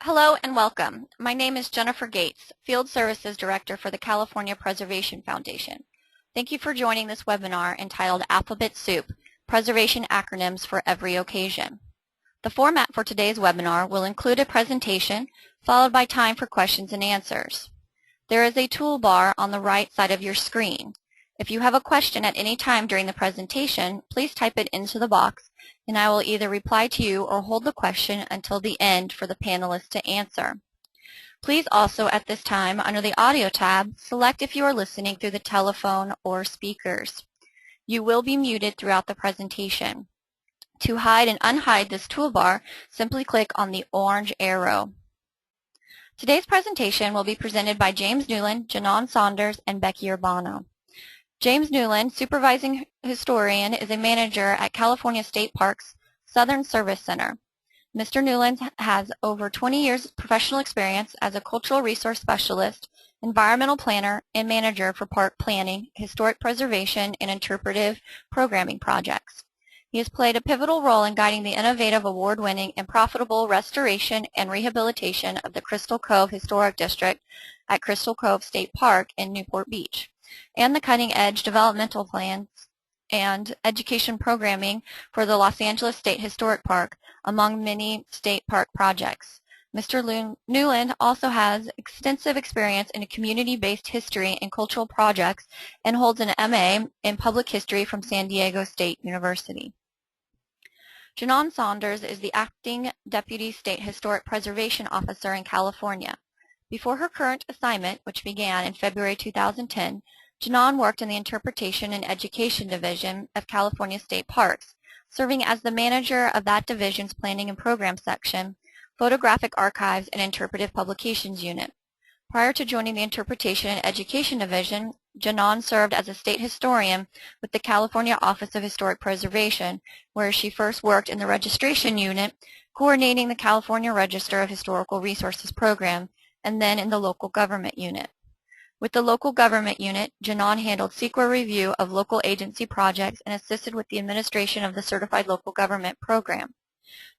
Hello and welcome. My name is Jennifer Gates, Field Services Director for the California Preservation Foundation. Thank you for joining this webinar entitled Alphabet Soup, Preservation Acronyms for Every Occasion. The format for today's webinar will include a presentation followed by time for questions and answers. There is a toolbar on the right side of your screen. If you have a question at any time during the presentation, please type it into the box and I will either reply to you or hold the question until the end for the panelists to answer. Please also at this time, under the Audio tab, select if you are listening through the telephone or speakers. You will be muted throughout the presentation. To hide and unhide this toolbar, simply click on the orange arrow. Today's presentation will be presented by James Newland, Janon Saunders, and Becky Urbano. James Newland, Supervising Historian, is a manager at California State Parks Southern Service Center. Mr. Newland has over 20 years of professional experience as a cultural resource specialist, environmental planner, and manager for park planning, historic preservation, and interpretive programming projects. He has played a pivotal role in guiding the innovative, award-winning, and profitable restoration and rehabilitation of the Crystal Cove Historic District at Crystal Cove State Park in Newport Beach, and the cutting-edge developmental plans and education programming for the Los Angeles State Historic Park, among many state park projects. Mr. Newland also has extensive experience in community-based history and cultural projects and holds an MA in public history from San Diego State University. Janon Saunders is the Acting Deputy State Historic Preservation Officer in California. Before her current assignment, which began in February 2010, Janon worked in the Interpretation and Education Division of California State Parks, serving as the manager of that division's Planning and Program Section, Photographic Archives, and Interpretive Publications Unit. Prior to joining the Interpretation and Education Division, Janon served as a state historian with the California Office of Historic Preservation, where she first worked in the Registration Unit, coordinating the California Register of Historical Resources program, and then in the Local Government Unit. With the Local Government Unit, Janon handled CEQA review of local agency projects and assisted with the administration of the Certified Local Government Program.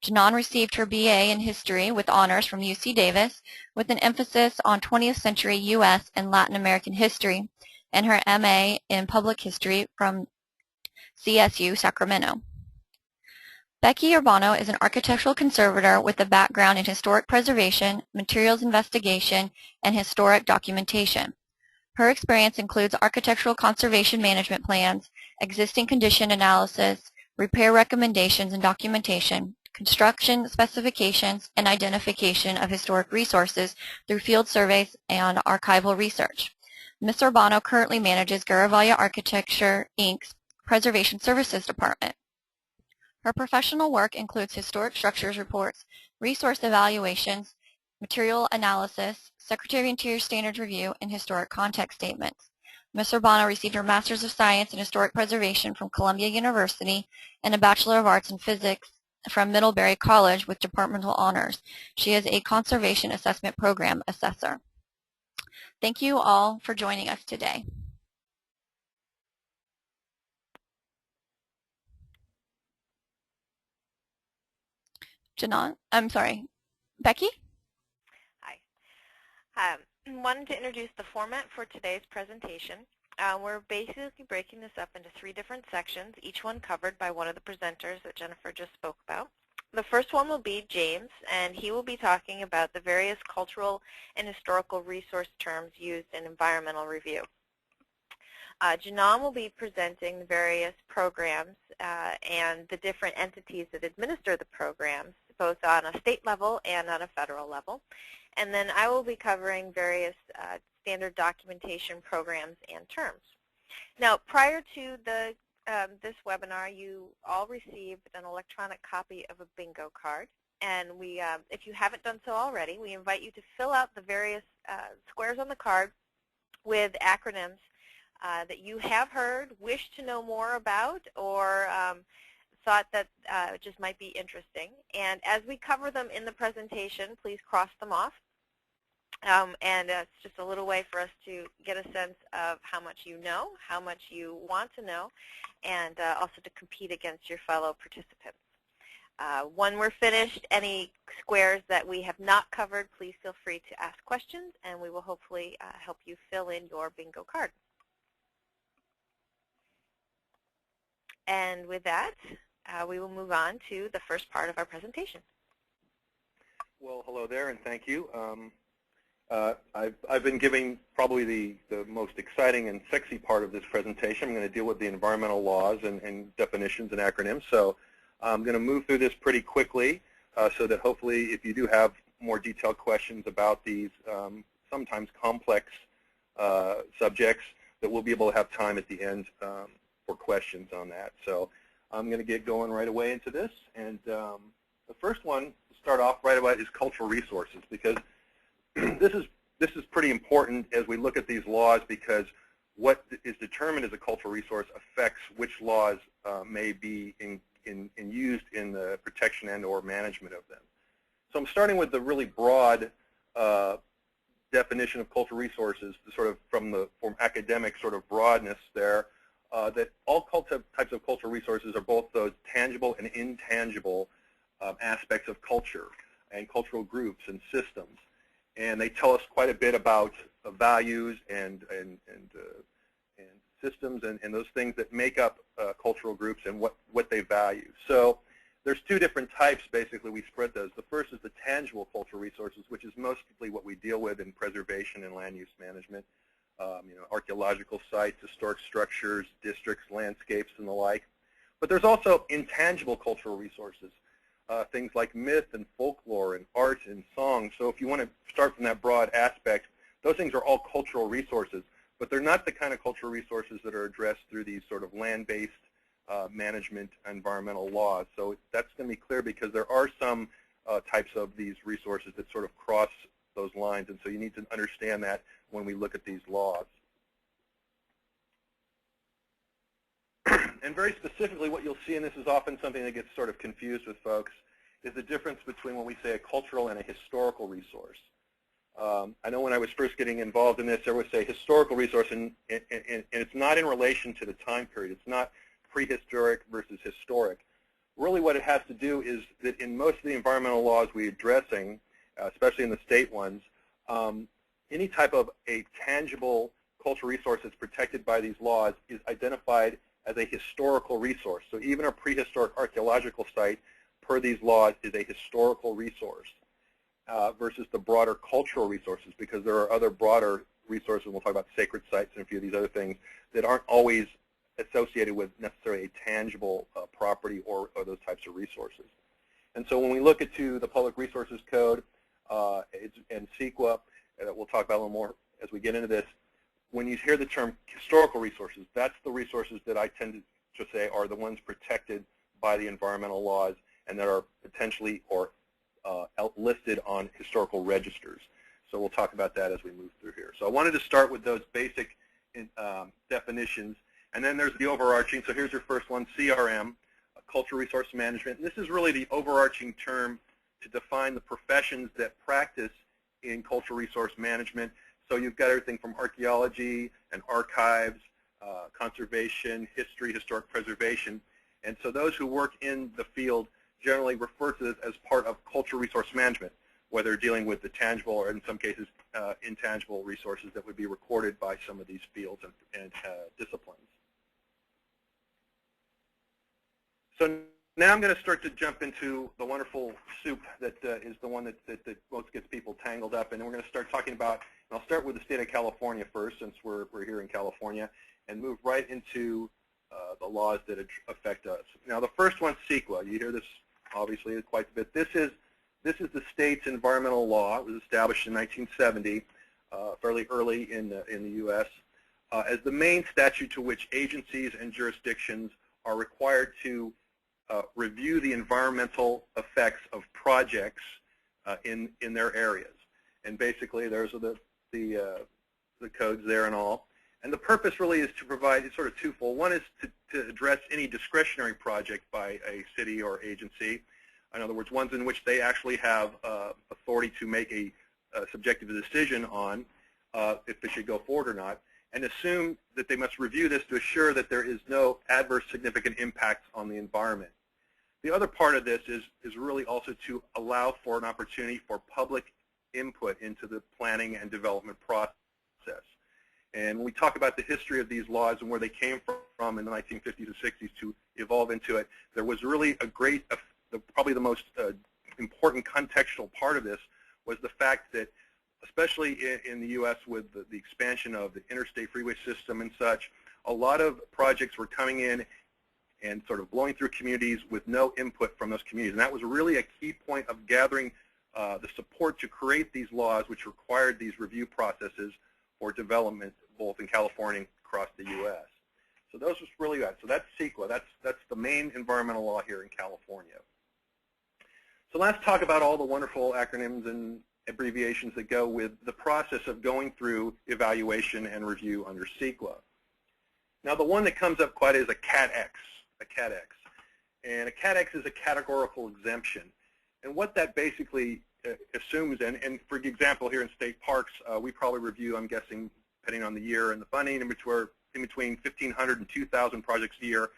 Janon received her BA in History with honors from UC Davis, with an emphasis on 20th century U.S. and Latin American history, and her MA in Public History from CSU Sacramento. Becky Urbano is an architectural conservator with a background in historic preservation, materials investigation, and historic documentation. Her experience includes architectural conservation management plans, existing condition analysis, repair recommendations and documentation, construction specifications, and identification of historic resources through field surveys and archival research. Ms. Urbano currently manages Garavaglia Architecture, Inc.'s Preservation Services Department. Her professional work includes historic structures reports, resource evaluations, material analysis, Secretary of Interior Standards Review, and historic context statements. Ms. Urbano received her Master's of Science in Historic Preservation from Columbia University and a Bachelor of Arts in Physics from Middlebury College with departmental honors. She is a Conservation Assessment Program assessor. Thank you all for joining us today. Becky? Hi. Wanted to introduce the format for today's presentation. We're basically breaking this up into 3 different sections, each one covered by one of the presenters that Jennifer just spoke about. The first one will be James, and he will be talking about the various cultural and historical resource terms used in environmental review. Janon will be presenting the various programs and the different entities that administer the programs, both on a state level and on a federal level. And then I will be covering various standard documentation programs and terms. Now, prior to this webinar, you all received an electronic copy of a bingo card. And if you haven't done so already, we invite you to fill out the various squares on the card with acronyms that you have heard, wish to know more about, or thought that just might be interesting. And as we cover them in the presentation, please cross them off. And it's just a little way for us to get a sense of how much you know, how much you want to know, and also to compete against your fellow participants. When we're finished, any squares that we have not covered, please feel free to ask questions, and we will hopefully help you fill in your bingo card. And with that, we will move on to the first part of our presentation. Well, hello there, and thank you. I've been giving probably the most exciting and sexy part of this presentation. I'm going to deal with the environmental laws and definitions and acronyms. So I'm going to move through this pretty quickly so that hopefully if you do have more detailed questions about these sometimes complex subjects, that we'll be able to have time at the end for questions on that. So I'm going to get going right away into this. And the first one to start off right away is cultural resources, because this is pretty important as we look at these laws, because what is determined as a cultural resource affects which laws may be used in the protection and or management of them. So I'm starting with the really broad definition of cultural resources, sort of from academic sort of broadness there, that all types of cultural resources are both those tangible and intangible aspects of culture and cultural groups and systems. And they tell us quite a bit about values and systems and those things that make up cultural groups and what they value. So there's two different types, basically. We spread those. The first is the tangible cultural resources, which is mostly what we deal with in preservation and land use management. Archaeological sites, historic structures, districts, landscapes, and the like. But there's also intangible cultural resources, things like myth and folklore and art and song. So if you want to start from that broad aspect, those things are all cultural resources, but they're not the kind of cultural resources that are addressed through these sort of land-based management environmental laws. So that's going to be clear, because there are some types of these resources that sort of cross those lines, and so you need to understand that when we look at these laws. And very specifically, what you'll see, and this is often something that gets sort of confused with folks, is the difference between when we say a cultural and a historical resource. I know when I was first getting involved in this, there would say historical resource, and it's not in relation to the time period. It's not prehistoric versus historic. Really what it has to do is that in most of the environmental laws we're addressing, especially in the state ones, any type of a tangible cultural resource that's protected by these laws is identified as a historical resource. So even a prehistoric archaeological site, per these laws, is a historical resource versus the broader cultural resources, because there are other broader resources, we'll talk about sacred sites and a few of these other things, that aren't always associated with necessarily a tangible property or those types of resources. And so when we look into the Public Resources Code and CEQA, we'll talk about a little more as we get into this, when you hear the term historical resources, that's the resources that I tend to say are the ones protected by the environmental laws and that are potentially or listed on historical registers. So we'll talk about that as we move through here. So I wanted to start with those basic definitions, and then there's the overarching. So here's your first one, CRM, Cultural Resource Management. And this is really the overarching term to define the professions that practice in cultural resource management. So you've got everything from archaeology and archives, conservation, history, historic preservation. And so those who work in the field generally refer to this as part of cultural resource management, whether dealing with the tangible or in some cases intangible resources that would be recorded by some of these fields and disciplines. So now I'm going to start to jump into the wonderful soup that is the one that most gets people tangled up in. And we're going to start talking about, and I'll start with the state of California first, since we're here in California, and move right into the laws that affect us. Now the first one, CEQA. You hear this obviously quite a bit. This is the state's environmental law. It was established in 1970, fairly early in the U.S., as the main statute to which agencies and jurisdictions are required to review the environmental effects of projects in their areas. And basically, those are the codes there and all. And the purpose really is to provide, it's sort of twofold. One is to address any discretionary project by a city or agency. In other words, ones in which they actually have authority to make a subjective decision on if they should go forward or not, and assume that they must review this to assure that there is no adverse significant impacts on the environment. The other part of this is really also to allow for an opportunity for public input into the planning and development process. And when we talk about the history of these laws and where they came from in the 1950s and 60s to evolve into it, there was really a great, probably the most important contextual part of this was the fact that, especially in the U.S. with the expansion of the interstate freeway system and such, a lot of projects were coming in and sort of blowing through communities with no input from those communities. And that was really a key point of gathering the support to create these laws, which required these review processes for development, both in California and across the U.S. So those was really good. So that's CEQA. That's the main environmental law here in California. So let's talk about all the wonderful acronyms and abbreviations that go with the process of going through evaluation and review under CEQA. Now, the one that comes up quite is a CAT-X. And a CAT-X is a categorical exemption. And what that basically assumes, and for example, here in state parks, we probably review, I'm guessing, depending on the year and the funding, in between 1,500 and 2,000 projects a year.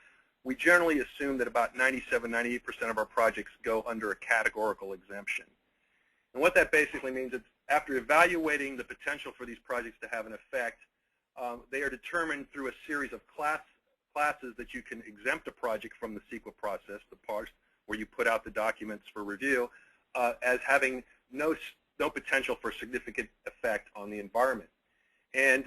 We generally assume that about 97-98% of our projects go under a categorical exemption. And what that basically means is after evaluating the potential for these projects to have an effect, they are determined through a series of classes that you can exempt a project from the CEQA process, the parts where you put out the documents for review, as having no potential for significant effect on the environment. And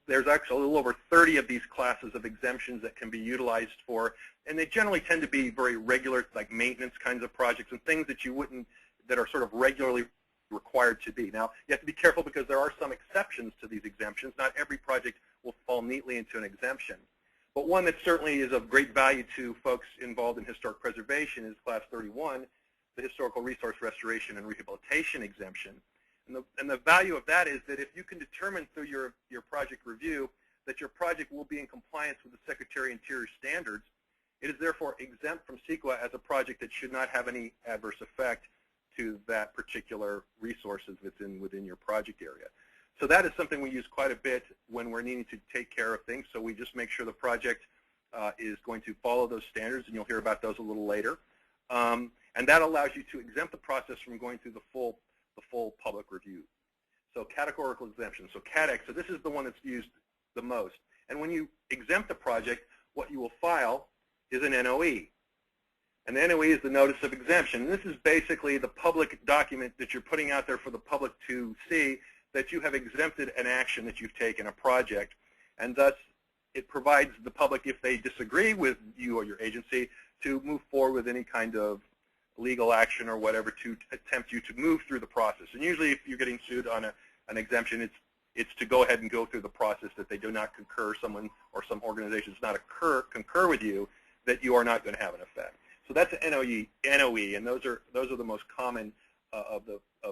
there's actually a little over 30 of these classes of exemptions that can be utilized for, and they generally tend to be very regular, like maintenance kinds of projects and things that you wouldn't, that are sort of regularly required to be. Now, you have to be careful because there are some exceptions to these exemptions. Not every project will fall neatly into an exemption. But one that certainly is of great value to folks involved in historic preservation is Class 31, the Historical Resource Restoration and Rehabilitation exemption. And the value of that is that if you can determine through your project review that your project will be in compliance with the Secretary of Interior standards, it is therefore exempt from CEQA as a project that should not have any adverse effect to that particular resources within your project area. So that is something we use quite a bit when we're needing to take care of things. So we just make sure the project is going to follow those standards, and you'll hear about those a little later. And that allows you to exempt the process from going through the full public review. So categorical exemption. So CAT-X. So this is the one that's used the most. And when you exempt a project, what you will file is an NOE. And the NOE is the Notice of Exemption. And this is basically the public document that you're putting out there for the public to see that you have exempted an action that you've taken, a project. And thus, it provides the public, if they disagree with you or your agency, to move forward with any kind of legal action or whatever to attempt you to move through the process. And usually if you're getting sued on an exemption, it's to go ahead and go through the process that they do not concur, someone or some organization does not concur with you, that you are not going to have an effect. So that's an NOE, and those are the most common of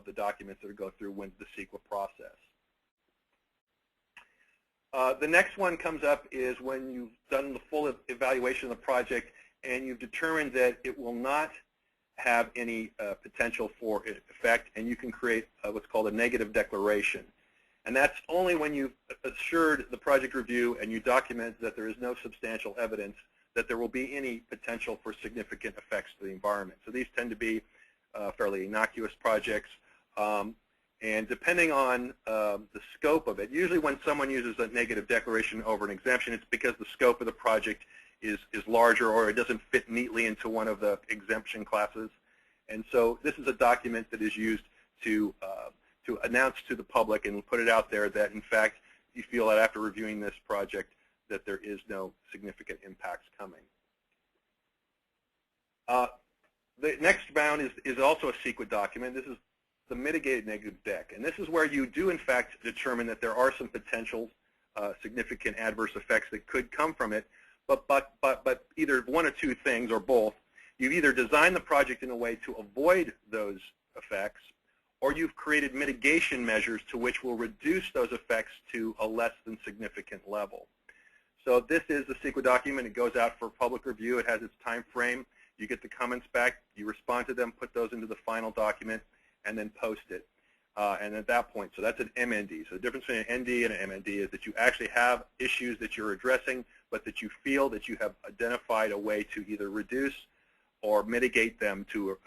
the documents that go through when the CEQA process. The next one comes up is when you've done the full evaluation of the project and you've determined that it will not have any potential for effect, and you can create what's called a negative declaration. And that's only when you've assured the project review and you document that there is no substantial evidence that there will be any potential for significant effects to the environment. So these tend to be fairly innocuous projects. And depending on the scope of it, usually when someone uses a negative declaration over an exemption, it's because the scope of the project is larger or it doesn't fit neatly into one of the exemption classes. And so this is a document that is used to announce to the public and put it out there that, in fact, you feel that after reviewing this project that there is no significant impacts coming. The next bound is also a CEQA document. This is the mitigated negative dec. And this is where you do, in fact, determine that there are some potential significant adverse effects that could come from it, but either one or two things or both. You've either designed the project in a way to avoid those effects, or you've created mitigation measures to which will reduce those effects to a less than significant level. So this is the CEQA document. It goes out for public review. It has its time frame. You get the comments back. You respond to them, put those into the final document, and then post it. And at that point, so that's an MND. So the difference between an ND and an MND is that you actually have issues that you're addressing, but that you feel that you have identified a way to either reduce or mitigate them to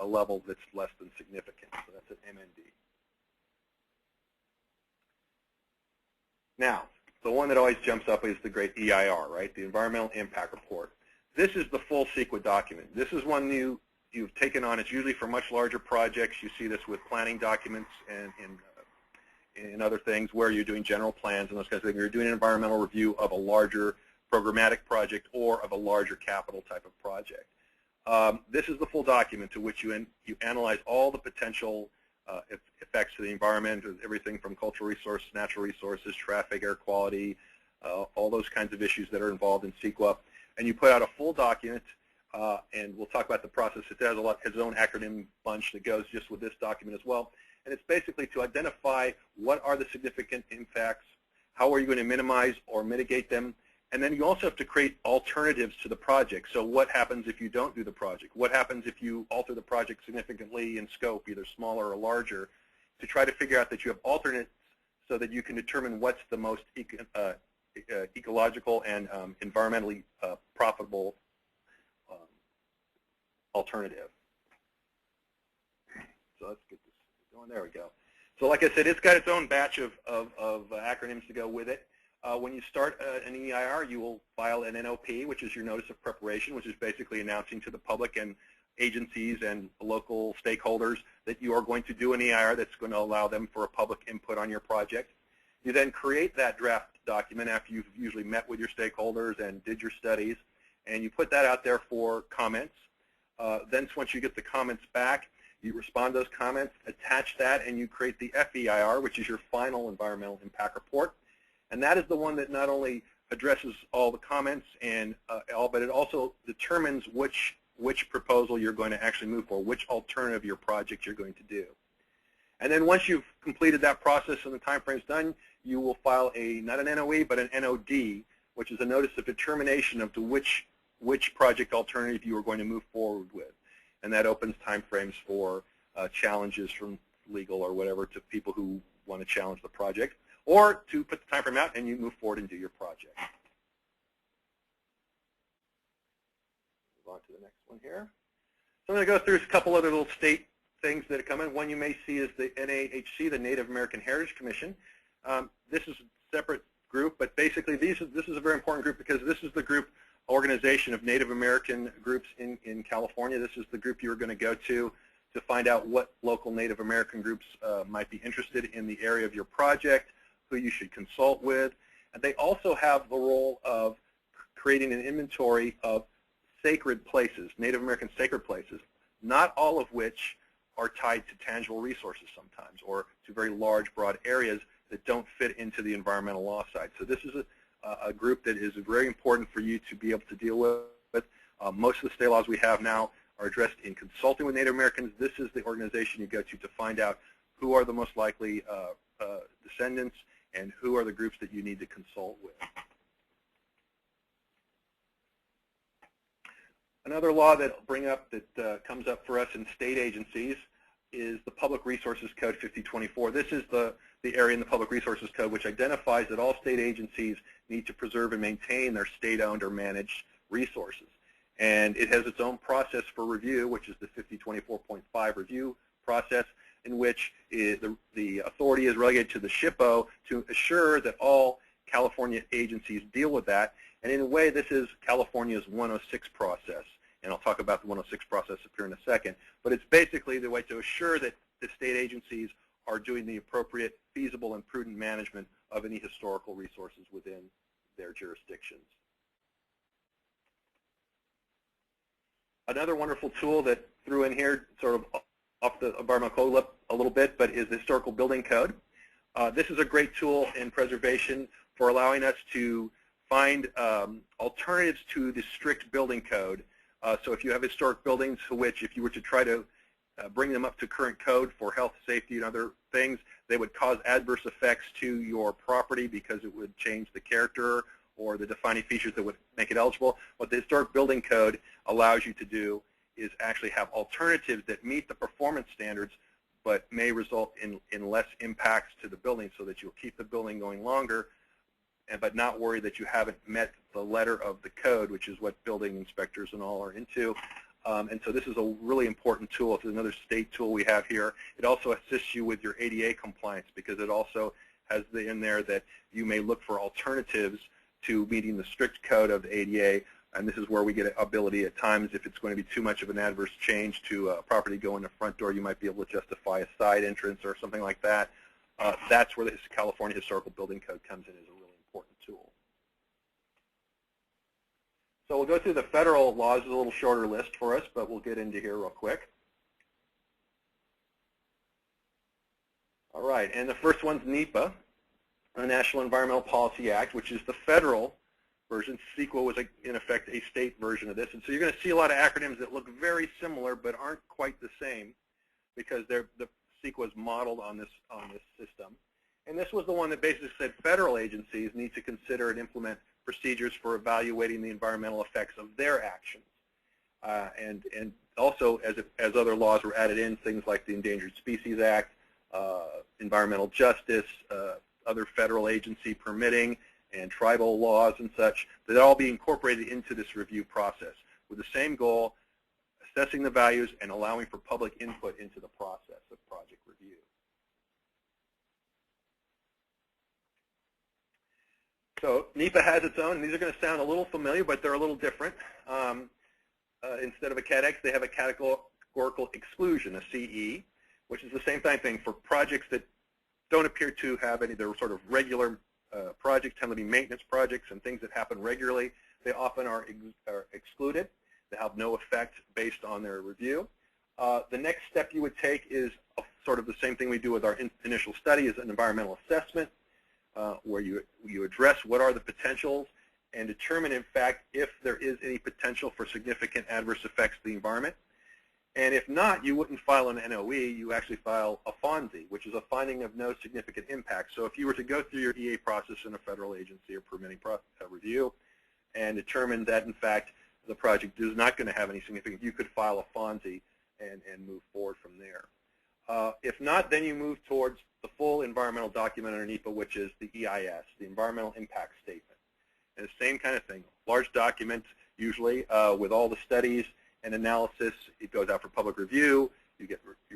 a level that's less than significant. So that's an MND. Now, the one that always jumps up is the great EIR, right? The Environmental Impact Report. This is the full CEQA document. This is one you've taken on. It's usually for much larger projects. You see this with planning documents and other things where you're doing general plans and those kinds of things. You're doing an environmental review of a larger programmatic project or of a larger capital type of project. This is the full document to which you analyze all the potential effects to the environment, everything from cultural resources, natural resources, traffic, air quality, all those kinds of issues that are involved in CEQA. And you put out a full document, and we'll talk about the process. It has its own acronym bunch that goes just with this document as well. And it's basically to identify what are the significant impacts, how are you going to minimize or mitigate them, and then you also have to create alternatives to the project. So what happens if you don't do the project? What happens if you alter the project significantly in scope, either smaller or larger, to try to figure out that you have alternates so that you can determine what's the most ecological and environmentally profitable alternative. So let's get this going. There we go. So like I said, it's got its own batch of acronyms to go with it. When you start an EIR, you will file an NOP, which is your Notice of Preparation, which is basically announcing to the public and agencies and local stakeholders that you are going to do an EIR that's going to allow them for a public input on your project. You then create that draft document after you've usually met with your stakeholders and did your studies, and you put that out there for comments. Then once you get the comments back, you respond to those comments, attach that, and you create the FEIR, which is your final environmental impact report. And that is the one that not only addresses all the comments and but it also determines which proposal you're going to actually move for, which alternative your project you're going to do. And then once you've completed that process and the time frame's done, you will file not an NOE, but an NOD, which is a Notice of Determination of which project alternative you are going to move forward with. And that opens time frames for challenges from legal or whatever to people who want to challenge the project, or to put the time frame out and you move forward and do your project. Move on to the next one here. So I'm going to go through a couple other little state things that come in. One you may see is the NAHC, the Native American Heritage Commission. This is a separate group, but basically this is a very important group because this is the group organization of Native American groups in California. This is the group you're going to go to find out what local Native American groups might be interested in the area of your project, who you should consult with. And they also have the role of creating an inventory of sacred places, Native American sacred places, not all of which are tied to tangible resources sometimes, or to very large, broad areas that don't fit into the environmental law side. So this is a group that is very important for you to be able to deal with. Most of the state laws we have now are addressed in consulting with Native Americans. This is the organization you go to find out who are the most likely descendants and who are the groups that you need to consult with. Another law that I'll bring up that comes up for us in state agencies is the Public Resources Code 5024. This is the area in the Public Resources Code which identifies that all state agencies need to preserve and maintain their state-owned or managed resources. And it has its own process for review, which is the 5024.5 review process, in which the authority is relegated to the SHPO to assure that all California agencies deal with that. And in a way, this is California's 106 process. And I'll talk about the 106 process up here in a second. But it's basically the way to assure that the state agencies are doing the appropriate, feasible, and prudent management of any historical resources within their jurisdictions. Another wonderful tool that threw in here, sort of off the environmental code a little bit, but is the Historical Building Code. This is a great tool in preservation for allowing us to find alternatives to the strict building code. So if you have historic buildings for which, if you were to try to bring them up to current code for health, safety, and other things, they would cause adverse effects to your property because it would change the character or the defining features that would make it eligible. What the Historic Building Code allows you to do is actually have alternatives that meet the performance standards but may result in less impacts to the building so that you'll keep the building going longer but not worry that you haven't met the letter of the code, which is what building inspectors and all are into. And so this is a really important tool. It's another state tool we have here. It also assists you with your ADA compliance because it also has in there that you may look for alternatives to meeting the strict code of the ADA. And this is where we get an ability at times, if it's going to be too much of an adverse change to a property going the front door, you might be able to justify a side entrance or something like that. That's where the California Historical Building Code comes in as a really important tool. So we'll go through the federal laws. It's a little shorter list for us, but we'll get into here real quick. All right, and the first one's NEPA, the National Environmental Policy Act, which is the federal version. CEQA was, in effect, a state version of this. And so you're going to see a lot of acronyms that look very similar but aren't quite the same because the CEQA is modeled on this system. And this was the one that basically said federal agencies need to consider and implement procedures for evaluating the environmental effects of their actions. And also, as other laws were added in, things like the Endangered Species Act, environmental justice, other federal agency permitting, and tribal laws and such, that all be incorporated into this review process with the same goal, assessing the values and allowing for public input into the process of project review. So NEPA has its own, and these are going to sound a little familiar, but they're a little different. Instead of a Cat X, they have a categorical exclusion, a CE, which is the same thing for projects that don't appear to have any, they're sort of regular projects, tend to be maintenance projects and things that happen regularly. They often are excluded. They have no effect based on their review. The next step you would take is sort of the same thing we do with our initial study, is an environmental assessment, where you address what are the potentials and determine, in fact, if there is any potential for significant adverse effects to the environment. And if not, you wouldn't file an NOE, you actually file a FONSI, which is a finding of no significant impact. So if you were to go through your EA process in a federal agency or permitting review and determine that, in fact, the project is not going to have any significant, you could file a FONSI and move forward from there. If not, then you move towards the full environmental document under NEPA, which is the EIS, the Environmental Impact Statement. And the same kind of thing, large document, usually with all the studies and analysis. It goes out for public review. You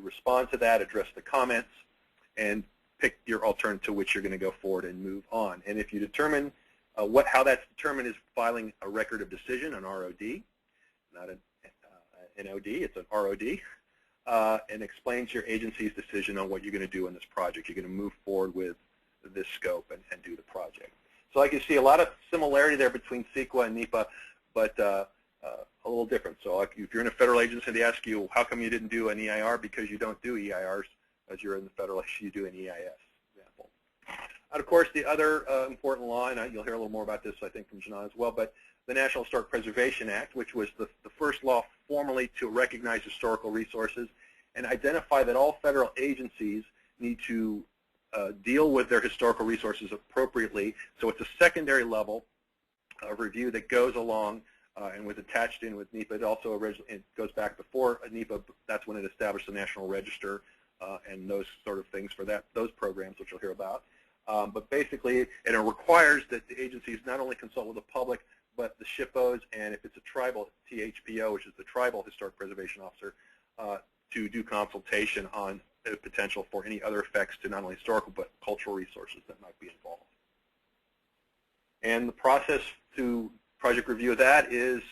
respond to that, address the comments, and pick your alternative to which you're going to go forward and move on. And if you determine how that's determined is filing a record of decision, an ROD, not an OD, it's an ROD, and explains your agency's decision on what you're going to do in this project. You're going to move forward with this scope and do the project. So like you see, a lot of similarity there between CEQA and NEPA, but a little different. So like if you're in a federal agency, they ask you, how come you didn't do an EIR? Because you don't do EIRs. As you're in the federal agency, you do an EIS, example. And of course, the other important law, and you'll hear a little more about this, I think, from Janan as well, but the National Historic Preservation Act, which was the first law formally to recognize historical resources and identify that all federal agencies need to deal with their historical resources appropriately. So it's a secondary level of review that goes along and was attached in with NEPA. It also it goes back before NEPA. That's when it established the National Register and those sort of things for those programs, which you'll hear about. But basically, and it requires that the agencies not only consult with the public, but the SHPOs, and if it's a tribal, THPO, which is the Tribal Historic Preservation Officer, to do consultation on the potential for any other effects to not only historical but cultural resources that might be involved. And the process to project review of that is,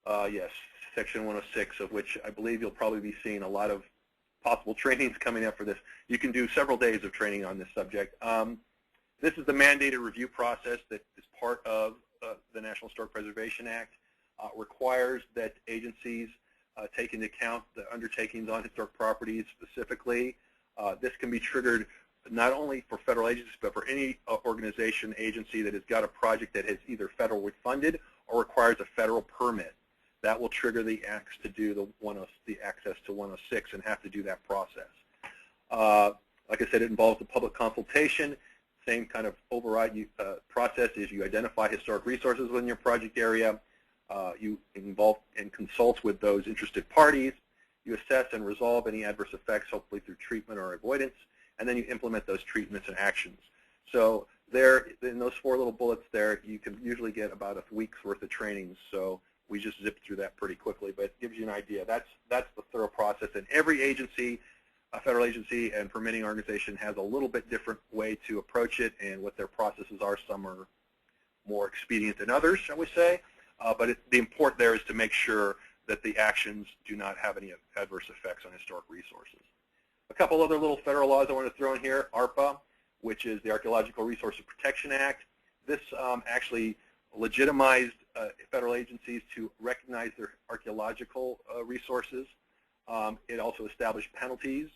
yes, Section 106, of which I believe you'll probably be seeing a lot of possible trainings coming up for this. You can do several days of training on this subject. This is the mandated review process that is part of the National Historic Preservation Act. Requires that agencies take into account the undertakings on historic properties specifically. This can be triggered not only for federal agencies, but for any organization, agency that has got a project that is either federally funded or requires a federal permit. That will trigger the acts to do the access to 106 and have to do that process. Like I said, it involves the public consultation. Same kind of override process is you identify historic resources within your project area. You involve and consult with those interested parties. You assess and resolve any adverse effects, hopefully through treatment or avoidance, and then you implement those treatments and actions. So there, in those 4 little bullets there, you can usually get about a week's worth of training. So we just zipped through that pretty quickly, but it gives you an idea. That's the thorough process, and every agency, a federal agency and permitting organization, has a little bit different way to approach it and what their processes are. Some are more expedient than others, shall we say, but the important there is to make sure that the actions do not have any adverse effects on historic resources. A couple other little federal laws I want to throw in here. ARPA, which is the Archaeological Resources Protection Act. This actually legitimized federal agencies to recognize their archaeological resources. It also established penalties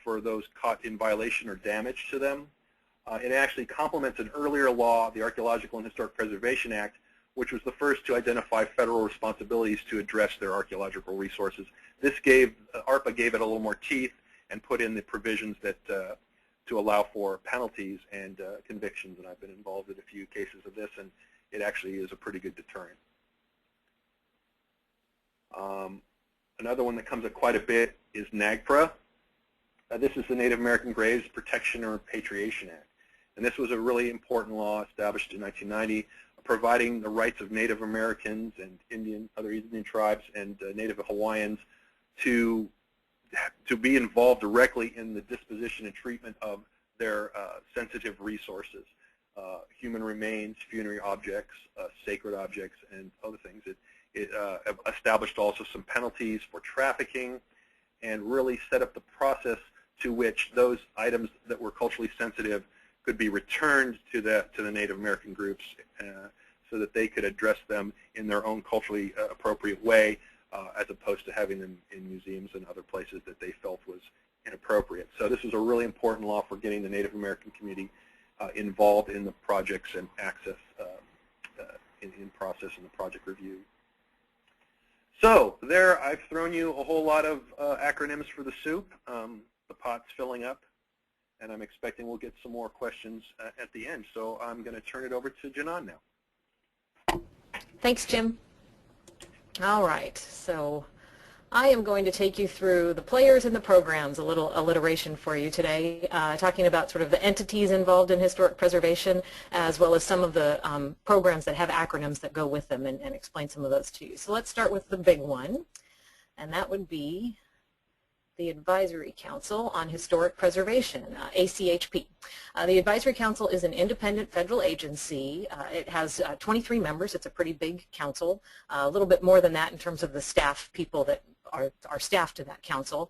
for those caught in violation or damage to them. It actually complements an earlier law, the Archaeological and Historic Preservation Act, which was the first to identify federal responsibilities to address their archaeological resources. This ARPA gave it a little more teeth and put in the provisions that to allow for penalties and convictions, and I've been involved in a few cases of this, and it actually is a pretty good deterrent. Another one that comes up quite a bit is NAGPRA. This is the Native American Graves Protection and Repatriation Act, and this was a really important law established in 1990, providing the rights of Native Americans and other Indian tribes and Native Hawaiians to be involved directly in the disposition and treatment of their sensitive resources, human remains, funerary objects, sacred objects, and other things. It established also some penalties for trafficking and really set up the process to which those items that were culturally sensitive could be returned to the Native American groups so that they could address them in their own culturally appropriate way, as opposed to having them in museums and other places that they felt was inappropriate. So this was a really important law for getting the Native American community involved in the projects and access in process in the project review. So there, I've thrown you a whole lot of acronyms for the soup. The pot's filling up, and I'm expecting we'll get some more questions at the end. So I'm going to turn it over to Janan now. Thanks, Jim. All right, so I am going to take you through the players and the programs, a little alliteration for you today, talking about sort of the entities involved in historic preservation, as well as some of the programs that have acronyms that go with them, and explain some of those to you. So let's start with the big one, and that would be the Advisory Council on Historic Preservation, ACHP. The Advisory Council is an independent federal agency. It has 23 members. It's a pretty big council, a little bit more than that in terms of the staff people that are staff to that council.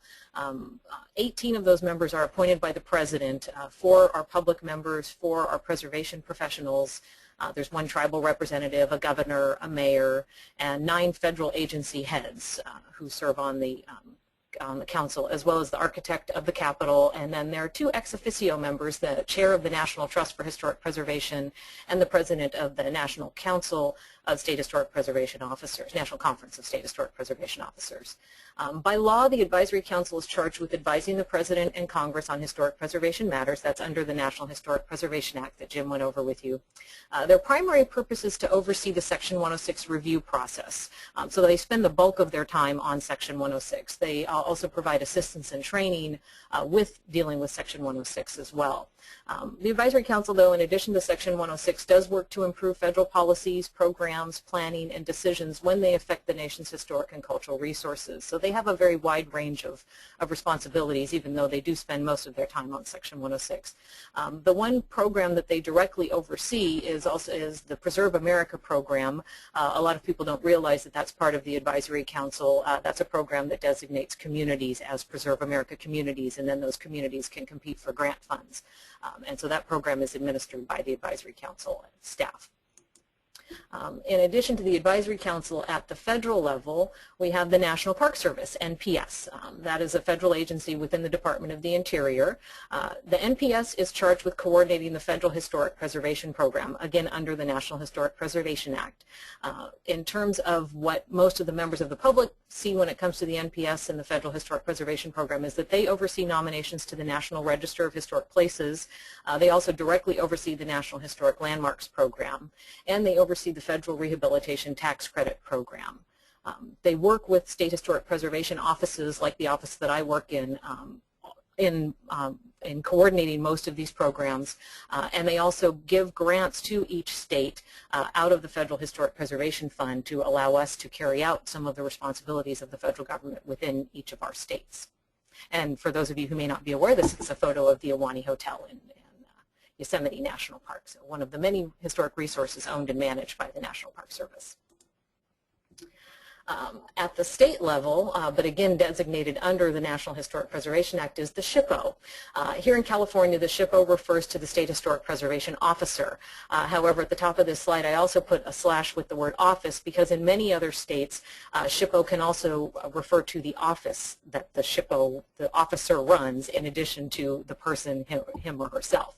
18 of those members are appointed by the President. 4 are public members, 4 are preservation professionals. There's 1 tribal representative, a governor, a mayor, and 9 federal agency heads who serve on the council, as well as the architect of the Capitol, and then there are 2 ex officio members, the chair of the National Trust for Historic Preservation and the president of the National Council of State Historic Preservation Officers, National Conference of State Historic Preservation Officers. By law, the Advisory Council is charged with advising the President and Congress on historic preservation matters. That's under the National Historic Preservation Act that Jim went over with you. Their primary purpose is to oversee the Section 106 review process. So they spend the bulk of their time on Section 106. They also provide assistance and training with dealing with Section 106 as well. The Advisory Council, though, in addition to Section 106, does work to improve federal policies, programs, planning, and decisions when they affect the nation's historic and cultural resources. So they have a very wide range of responsibilities, even though they do spend most of their time on Section 106. The one program that they directly oversee is the Preserve America program. A lot of people don't realize that that's part of the Advisory Council. That's a program that designates communities as Preserve America communities, and then those communities can compete for grant funds. And so that program is administered by the Advisory Council staff. In addition to the Advisory Council at the federal level, we have the National Park Service, NPS. That is a federal agency within the Department of the Interior. The NPS is charged with coordinating the Federal Historic Preservation Program, again under the National Historic Preservation Act. In terms of what most of the members of the public see when it comes to the NPS and the Federal Historic Preservation Program is that they oversee nominations to the National Register of Historic Places. They also directly oversee the National Historic Landmarks Program, and they oversee the Federal Rehabilitation Tax Credit Program. They work with state historic preservation offices like the office that I work in in coordinating most of these programs, and they also give grants to each state out of the Federal Historic Preservation Fund to allow us to carry out some of the responsibilities of the federal government within each of our states. And for those of you who may not be aware, this is a photo of the Ahwahnee Hotel in Yosemite National Park, so one of the many historic resources owned and managed by the National Park Service. At the state level, but again designated under the National Historic Preservation Act, is the SHPO. Here in California, the SHPO refers to the State Historic Preservation Officer. However, at the top of this slide, I also put a slash with the word office because in many other states, SHPO can also refer to the office that the SHPO, the officer, runs in addition to the person, him or herself.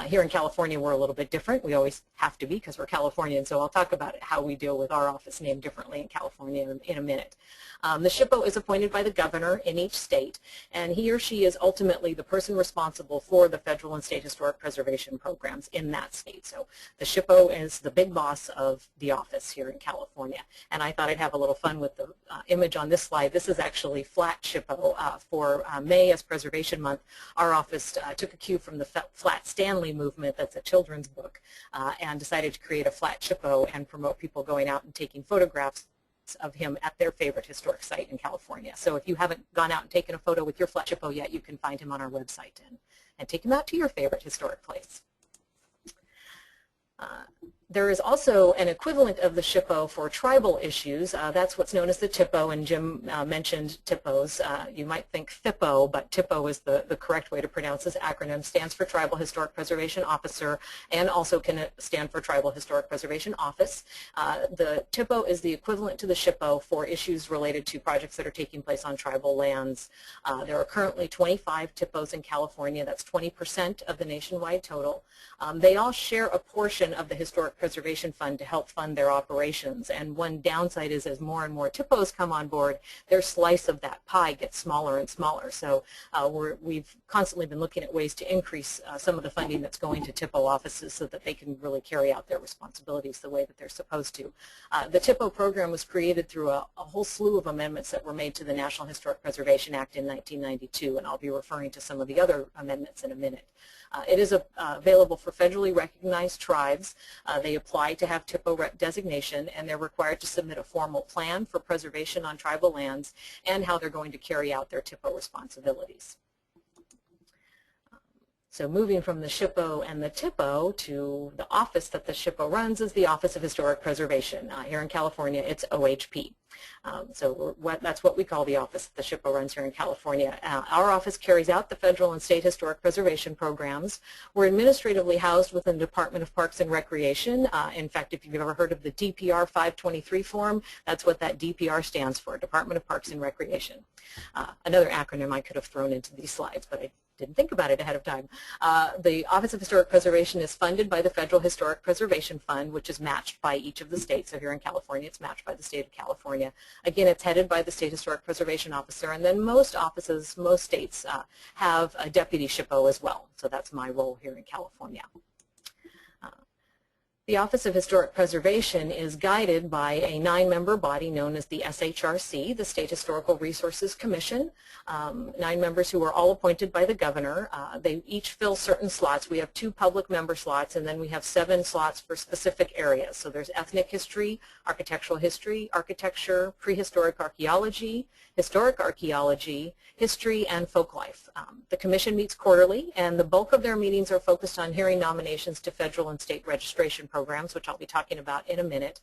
Here in California, we're a little bit different. We always have to be because we're Californian, so I'll talk about how we deal with our office name differently in California in a minute. The SHPO is appointed by the governor in each state, and he or she is ultimately the person responsible for the federal and state historic preservation programs in that state. So the SHPO is the big boss of the office here in California, and I thought I'd have a little fun with the image on this slide. This is actually flat SHPO. For May as Preservation Month, our office took a cue from the Flat Stanley movement, that's a children's book, and decided to create a flat SHPO and promote people going out and taking photographs of him at their favorite historic site in California. So if you haven't gone out and taken a photo with your flat SHPO yet, you can find him on our website and take him out to your favorite historic place. There is also an equivalent of the SHPO for tribal issues. That's what's known as the TIPO, and Jim mentioned TIPOs. You might think THPO, but TIPO is the correct way to pronounce this acronym. Stands for Tribal Historic Preservation Officer, and also can stand for Tribal Historic Preservation Office. The TIPO is the equivalent to the SHPO for issues related to projects that are taking place on tribal lands. There are currently 25 TIPOs in California. That's 20% of the nationwide total. They all share a portion of the Historic Preservation Fund to help fund their operations, and one downside is as more and more TIPOs come on board, their slice of that pie gets smaller and smaller. So we've constantly been looking at ways to increase some of the funding that's going to TIPO offices so that they can really carry out their responsibilities the way that they're supposed to. The TIPO program was created through a whole slew of amendments that were made to the National Historic Preservation Act in 1992, and I'll be referring to some of the other amendments in a minute. It is available for federally recognized tribes. They apply to have TIPO designation, and they're required to submit a formal plan for preservation on tribal lands and how they're going to carry out their TIPO responsibilities. So moving from the SHPO and the TIPO to the office that the SHPO runs is the Office of Historic Preservation. Here in California, it's OHP. So that's what we call the office that the SHPO runs here in California. Our office carries out the federal and state historic preservation programs. We're administratively housed within the Department of Parks and Recreation. In fact, if you've ever heard of the DPR 523 form, that's what that DPR stands for, Department of Parks and Recreation. Another acronym I could have thrown into these slides, but I didn't think about it ahead of time. The Office of Historic Preservation is funded by the Federal Historic Preservation Fund, which is matched by each of the states. So here in California, it's matched by the state of California. Again, it's headed by the State Historic Preservation Officer, and then most offices, most states have a deputy SHPO as well. So that's my role here in California. The Office of Historic Preservation is guided by a 9-member body known as the SHRC, the State Historical Resources Commission. 9 members who are all appointed by the governor. They each fill certain slots. We have 2 public member slots, and then we have 7 slots for specific areas. So there's ethnic history, architectural history, architecture, prehistoric archaeology, historic archaeology, history, and folklife. The commission meets quarterly, and the bulk of their meetings are focused on hearing nominations to federal and state registration programs, which I'll be talking about in a minute.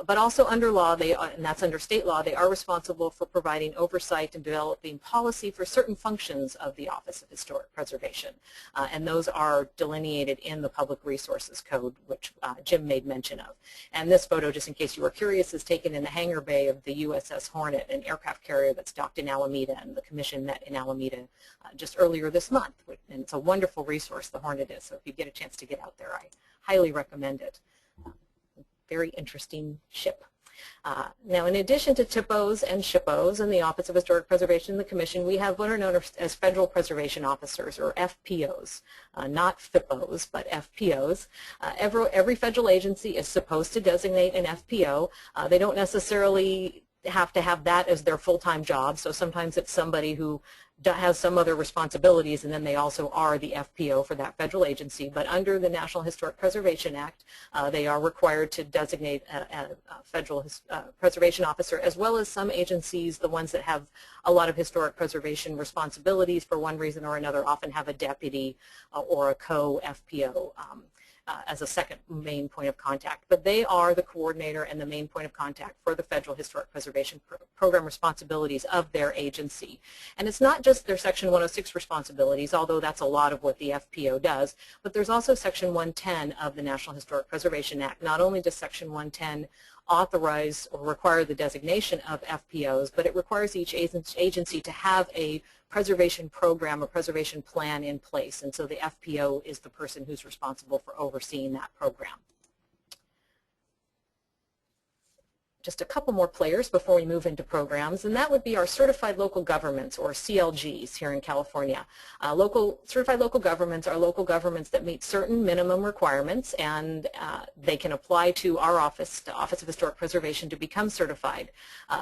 But also under law, and that's under state law, they are responsible for providing oversight and developing policy for certain functions of the Office of Historic Preservation. And those are delineated in the Public Resources Code, which Jim made mention of. And this photo, just in case you were curious, is taken in the hangar bay of the USS Hornet, an aircraft carrier that's docked in Alameda, and the commission met in Alameda just earlier this month. And it's a wonderful resource, the Hornet is, so if you get a chance to get out there, I highly recommend it. Very interesting ship. Now, in addition to TIPOs and SHPOs and the Office of Historic Preservation and the Commission, we have what are known as Federal Preservation Officers, or FPOs, not FIPOs, but FPOs. Every federal agency is supposed to designate an FPO. They don't necessarily have to have that as their full-time job, so sometimes it's somebody who has some other responsibilities, and then they also are the FPO for that federal agency. But under the National Historic Preservation Act, they are required to designate a federal preservation officer, as well as some agencies, the ones that have a lot of historic preservation responsibilities for one reason or another, often have a deputy or a co-FPO as a second main point of contact. But they are the coordinator and the main point of contact for the Federal Historic Preservation Program responsibilities of their agency. And it's not just their Section 106 responsibilities, although that's a lot of what the FPO does, but there's also Section 110 of the National Historic Preservation Act. Not only does Section 110 authorize or require the designation of FPOs, but it requires each agency to have a preservation program or preservation plan in place. And so the FPO is the person who's responsible for overseeing that program. Just a couple more players before we move into programs, and that would be our certified local governments, or CLGs, here in California. Certified local governments are local governments that meet certain minimum requirements, and they can apply to our office, the Office of Historic Preservation, to become certified.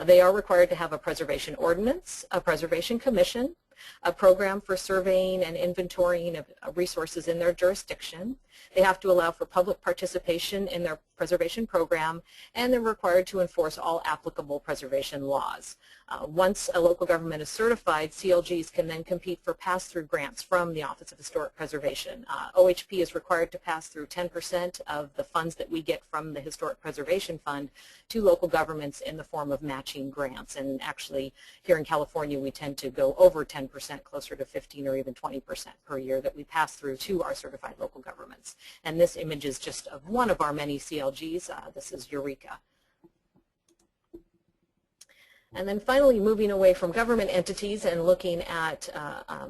They are required to have a preservation ordinance, a preservation commission, a program for surveying and inventorying of resources in their jurisdiction. They have to allow for public participation in their preservation program, and they're required to enforce all applicable preservation laws. Once a local government is certified, CLGs can then compete for pass-through grants from the Office of Historic Preservation. OHP is required to pass through 10% of the funds that we get from the Historic Preservation Fund to local governments in the form of matching grants. And actually, here in California, we tend to go over 10%, closer to 15 or even 20% per year that we pass through to our certified local governments. And this image is just of one of our many CLGs. This is Eureka. And then finally, moving away from government entities and looking at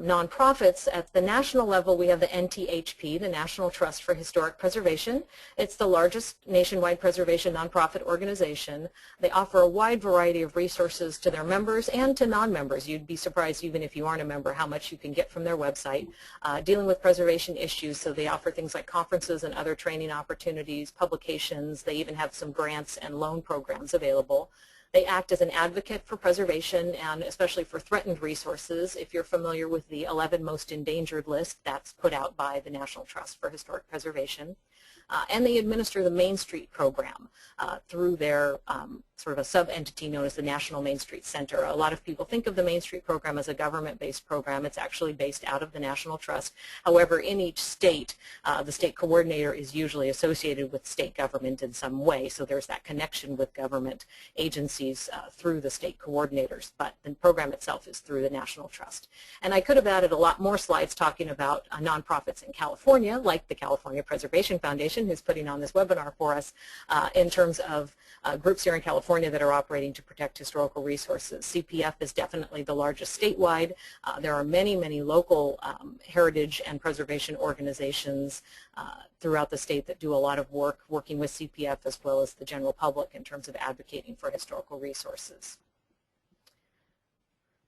nonprofits, at the national level, we have the NTHP, the National Trust for Historic Preservation. It's the largest nationwide preservation nonprofit organization. They offer a wide variety of resources to their members and to non-members. You'd be surprised, even if you aren't a member, how much you can get from their website. Dealing with preservation issues, so they offer things like conferences and other training opportunities, publications. They even have some grants and loan programs available. They act as an advocate for preservation and especially for threatened resources. If you're familiar with the 11 most endangered list, that's put out by the National Trust for Historic Preservation. And they administer the Main Street program through their sort of a sub-entity known as the National Main Street Center. A lot of people think of the Main Street program as a government-based program. It's actually based out of the National Trust. However, in each state, the state coordinator is usually associated with state government in some way, so there's that connection with government agencies through the state coordinators, but the program itself is through the National Trust. And I could have added a lot more slides talking about nonprofits in California, like the California Preservation Foundation, who's putting on this webinar for us, in terms of groups here in California that are operating to protect historical resources. CPF is definitely the largest statewide. There are many, many local heritage and preservation organizations throughout the state that do a lot of work working with CPF as well as the general public in terms of advocating for historical resources.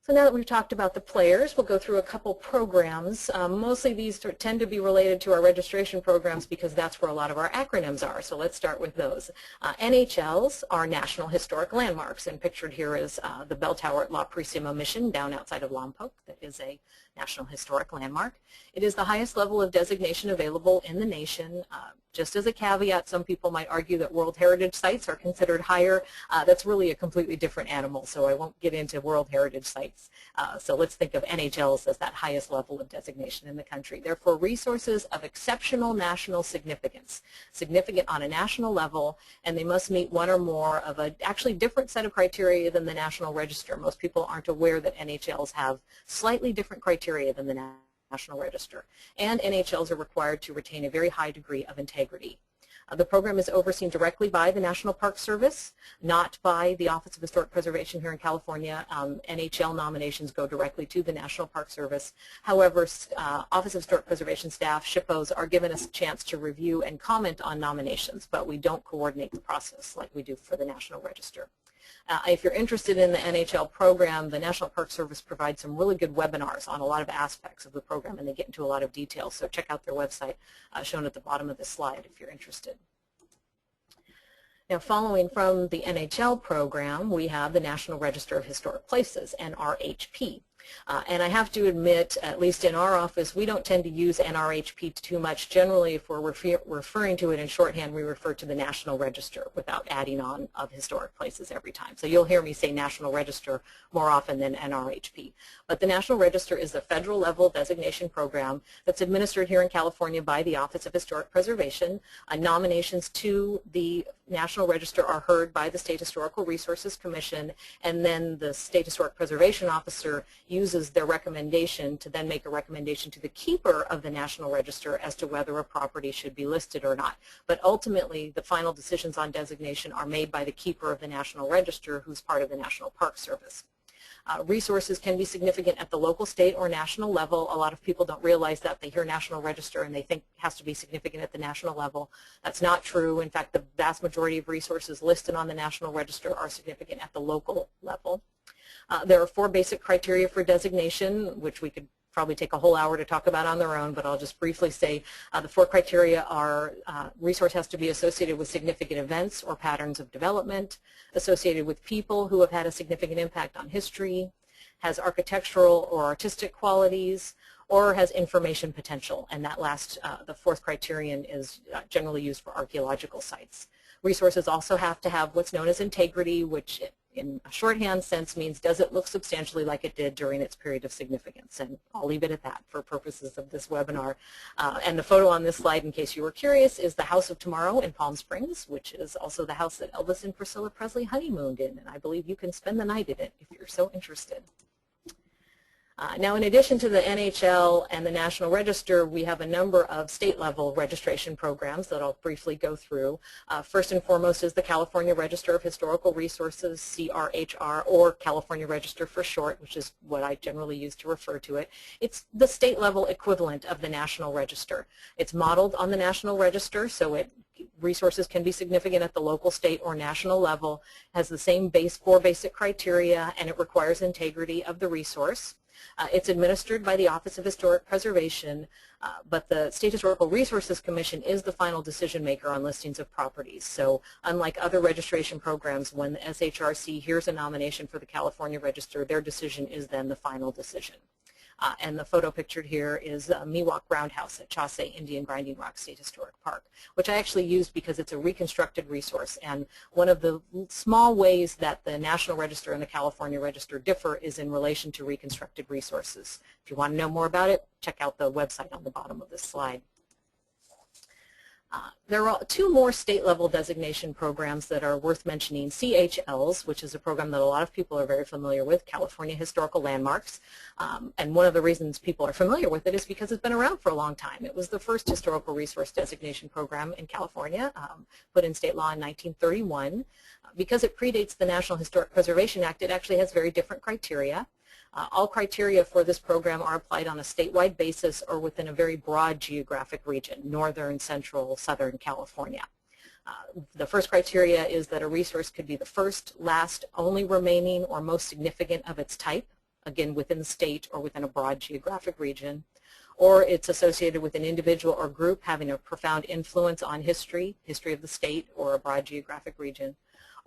So now that we've talked about the players, we'll go through a couple programs. Mostly these tend to be related to our registration programs because that's where a lot of our acronyms are. So let's start with those. NHLs are National Historic Landmarks, and pictured here is the bell tower at La Purísima Mission down outside of Lompoc. That is a National Historic Landmark. It is the highest level of designation available in the nation. Just as a caveat, some people might argue that World Heritage Sites are considered higher. That's really a completely different animal, so I won't get into World Heritage Sites. So let's think of NHLs as that highest level of designation in the country. They're for resources of exceptional national significance, significant on a national level, and they must meet one or more of a actually different set of criteria than the National Register. Most people aren't aware that NHLs have slightly different criteria than the National Register, and NHLs are required to retain a very high degree of integrity. The program is overseen directly by the National Park Service, not by the Office of Historic Preservation here in California. NHL nominations go directly to the National Park Service. However, Office of Historic Preservation staff, SHPOs, are given a chance to review and comment on nominations, but we don't coordinate the process like we do for the National Register. If you're interested in the NHL program, the National Park Service provides some really good webinars on a lot of aspects of the program, and they get into a lot of detail. So check out their website shown at the bottom of the slide if you're interested. Now, following from the NHL program, we have the National Register of Historic Places, NRHP. And I have to admit, at least in our office, we don't tend to use NRHP too much. Generally, if we're referring to it in shorthand, we refer to the National Register without adding on of historic places every time. So you'll hear me say National Register more often than NRHP. But the National Register is the federal level designation program that's administered here in California by the Office of Historic Preservation. Nominations to the National Register are heard by the State Historical Resources Commission, and then the State Historic Preservation Officer uses their recommendation to then make a recommendation to the keeper of the National Register as to whether a property should be listed or not. But ultimately, the final decisions on designation are made by the keeper of the National Register, who's part of the National Park Service. Resources can be significant at the local, state, or national level. A lot of people don't realize that. They hear National Register and they think it has to be significant at the national level. That's not true. In fact, the vast majority of resources listed on the National Register are significant at the local level. There are 4 basic criteria for designation, which we could probably take a whole hour to talk about on their own, but I'll just briefly say the 4 criteria are resource has to be associated with significant events or patterns of development, associated with people who have had a significant impact on history, has architectural or artistic qualities, or has information potential. And that last, the 4th criterion is generally used for archaeological sites. Resources also have to have what's known as integrity, which in a shorthand sense means does it look substantially like it did during its period of significance. And I'll leave it at that for purposes of this webinar. And the photo on this slide, in case you were curious, is the House of Tomorrow in Palm Springs, which is also the house that Elvis and Priscilla Presley honeymooned in. And I believe you can spend the night in it if you're so interested. Now, in addition to the NHL and the National Register, we have a number of state-level registration programs that I'll briefly go through. First and foremost is the California Register of Historical Resources, CRHR, or California Register for short, which is what I generally use to refer to it. It's the state-level equivalent of the National Register. It's modeled on the National Register, so resources can be significant at the local, state, or national level, has the same 4 basic criteria, and it requires integrity of the resource. It's administered by the Office of Historic Preservation, but the State Historical Resources Commission is the final decision maker on listings of properties. So unlike other registration programs, when the SHRC hears a nomination for the California Register, their decision is then the final decision. And the photo pictured here is Miwok Roundhouse at Chauncey Indian Grinding Rock State Historic Park, which I actually used because it's a reconstructed resource. And one of the small ways that the National Register and the California Register differ is in relation to reconstructed resources. If you want to know more about it, check out the website on the bottom of this slide. There are 2 more state-level designation programs that are worth mentioning. CHLs, which is a program that a lot of people are very familiar with, California Historical Landmarks. And one of the reasons people are familiar with it is because it's been around for a long time. It was the first historical resource designation program in California, put in state law in 1931. Because it predates the National Historic Preservation Act, it actually has very different criteria. All criteria for this program are applied on a statewide basis or within a very broad geographic region, northern, central, southern California. The first criteria is that a resource could be the first, last, only remaining, or most significant of its type, again within the state or within a broad geographic region, or it's associated with an individual or group having a profound influence on history of the state or a broad geographic region,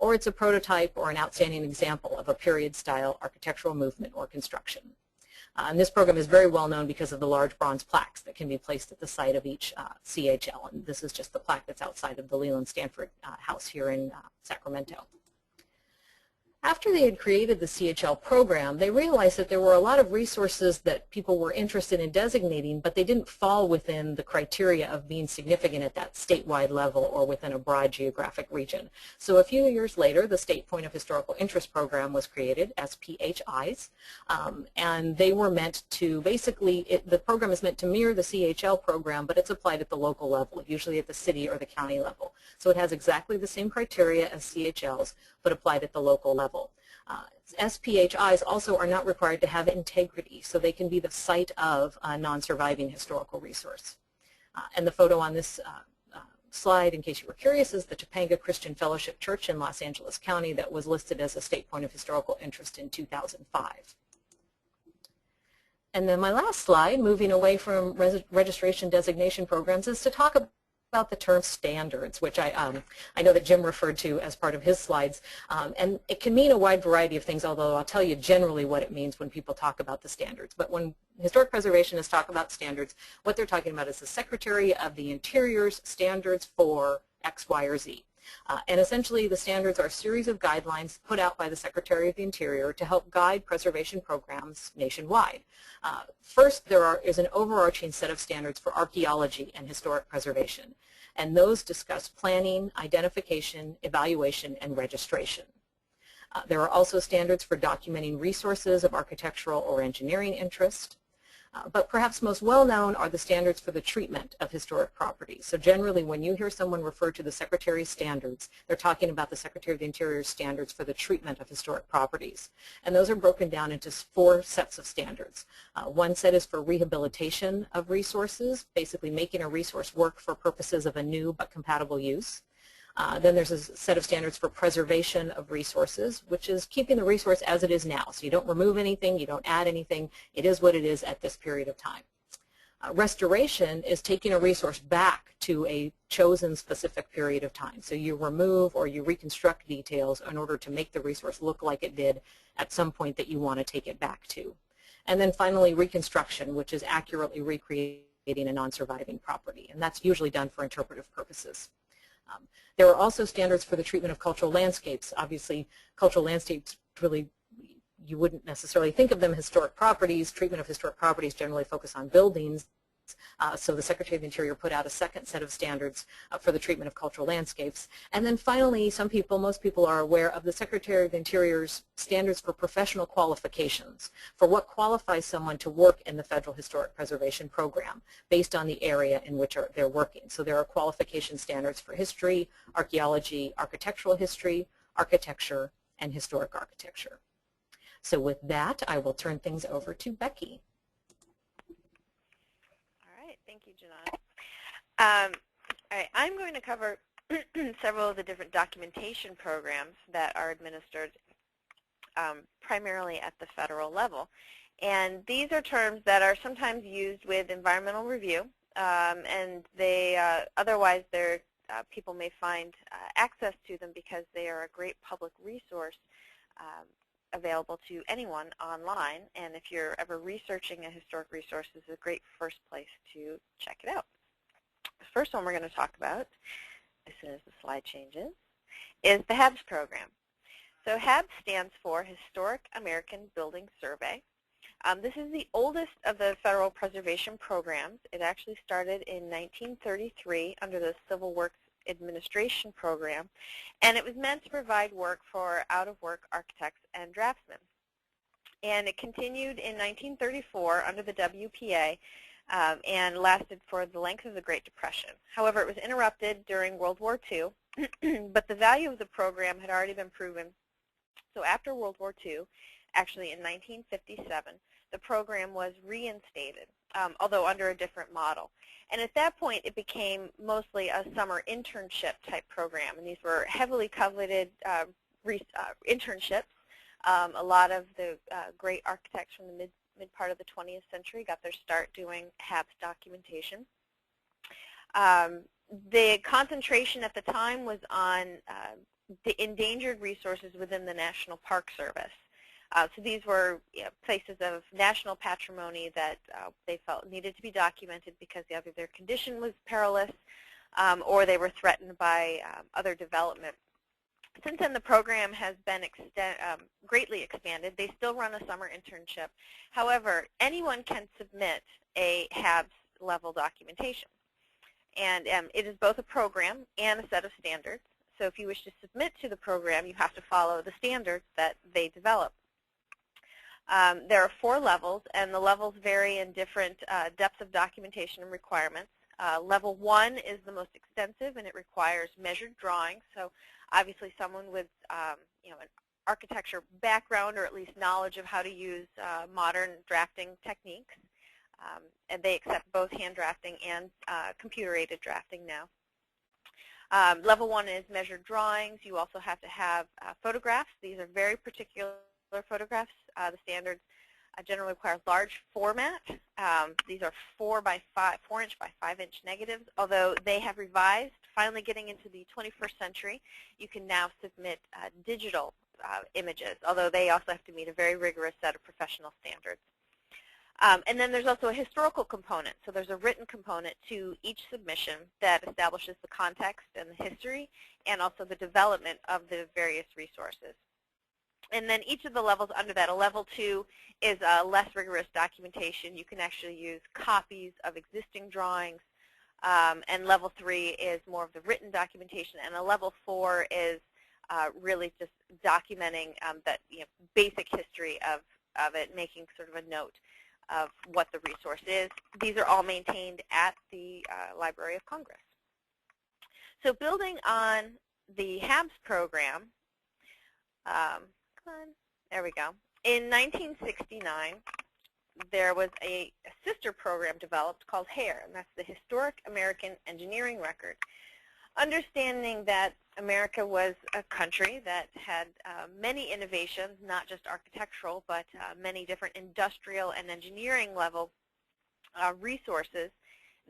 or it's a prototype or an outstanding example of a period-style architectural movement or construction. And this program is very well known because of the large bronze plaques that can be placed at the site of each CHL. And this is just the plaque that's outside of the Leland Stanford House here in Sacramento. After they had created the CHL program, they realized that there were a lot of resources that people were interested in designating, but they didn't fall within the criteria of being significant at that statewide level or within a broad geographic region. So a few years later, the State Point of Historical Interest program was created, SPHIs, and they were meant to basically, the program is meant to mirror the CHL program, but it's applied at the local level, usually at the city or the county level. So it has exactly the same criteria as CHLs, but applied at the local level. SPHIs also are not required to have integrity, so they can be the site of a non-surviving historical resource. And the photo on this slide, in case you were curious, is the Topanga Christian Fellowship Church in Los Angeles County that was listed as a State Point of Historical Interest in 2005. And then my last slide, moving away from registration designation programs, is to talk about about the term standards, which I know that Jim referred to as part of his slides. And it can mean a wide variety of things, although I'll tell you generally what it means when people talk about the standards. But when historic preservationists talk about standards, what they're talking about is the Secretary of the Interior's standards for X, Y, or Z. And essentially the standards are a series of guidelines put out by the Secretary of the Interior to help guide preservation programs nationwide. First, there is an overarching set of standards for archaeology and historic preservation, and those discuss planning, identification, evaluation, and registration. There are also standards for documenting resources of architectural or engineering interest. But perhaps most well-known are the standards for the treatment of historic properties. So generally, when you hear someone refer to the Secretary's standards, they're talking about the Secretary of the Interior's standards for the treatment of historic properties. And those are broken down into 4 sets of standards. One set is for rehabilitation of resources, basically making a resource work for purposes of a new but compatible use. Then there's a set of standards for preservation of resources, which is keeping the resource as it is now. So you don't remove anything, you don't add anything. It is what it is at this period of time. Restoration is taking a resource back to a chosen specific period of time. So you remove or you reconstruct details in order to make the resource look like it did at some point that you want to take it back to. And then finally, reconstruction, which is accurately recreating a non-surviving property. And that's usually done for interpretive purposes. There are also standards for the treatment of cultural landscapes. Obviously, cultural landscapes really, you wouldn't necessarily think of them as historic properties. Treatment of historic properties generally focus on buildings. So the Secretary of the Interior put out a second set of standards for the treatment of cultural landscapes. And then finally, most people are aware of the Secretary of the Interior's standards for professional qualifications, for what qualifies someone to work in the Federal Historic Preservation Program based on the area in which they're working. So there are qualification standards for history, archaeology, architectural history, architecture, and historic architecture. So with that, I will turn things over to Becky. Thank you, Janana. All right, I'm going to cover several of the different documentation programs that are administered primarily at the federal level. And these are terms that are sometimes used with environmental review, and they otherwise people may find access to them because they are a great public resource available to anyone online, and if you're ever researching a historic resource, this is a great first place to check it out. The first one we're going to talk about, as soon as the slide changes, is the HABS program. So HABS stands for Historic American Building Survey. This is the oldest of the federal preservation programs. It actually started in 1933 under the Civil Works Administration program, and it was meant to provide work for out-of-work architects and draftsmen. And it continued in 1934 under the WPA and lasted for the length of the Great Depression. However, it was interrupted during World War II, but the value of the program had already been proven. So after World War II, actually in 1957, the program was reinstated, although under a different model. And at that point, it became mostly a summer internship type program, and these were heavily coveted internships. A lot of the great architects from the mid part of the 20th century got their start doing HABS documentation. The concentration at the time was on the endangered resources within the National Park Service. So these were places of national patrimony that they felt needed to be documented because either their condition was perilous or they were threatened by other development. Since then, the program has been greatly expanded. They still run a summer internship. However, anyone can submit a HABS level documentation. And it is both a program and a set of standards. So if you wish to submit to the program, you have to follow the standards that they develop. There are 4 levels, and the levels vary in different depths of documentation and requirements. Level 1 is the most extensive, and it requires measured drawings. So obviously someone with an architecture background or at least knowledge of how to use modern drafting techniques. And they accept both hand drafting and computer-aided drafting now. Level 1 is measured drawings. You also have to have photographs. These are very particular photographs. The standards generally require large format. These are 4-inch by 5-inch negatives, although they have revised. Finally getting into the 21st century, you can now submit digital images, although they also have to meet a very rigorous set of professional standards. And then there's also a historical component. So there's a written component to each submission that establishes the context and the history and also the development of the various resources. And then each of the levels under that, a level 2 is less rigorous documentation. You can actually use copies of existing drawings. And level 3 is more of the written documentation. And a level 4 is really just documenting that basic history of it, making sort of a note of what the resource is. These are all maintained at the Library of Congress. So building on the HABS program, there we go. In 1969, there was a sister program developed called HAIR, and that's the Historic American Engineering Record. Understanding that America was a country that had many innovations, not just architectural, but many different industrial and engineering level resources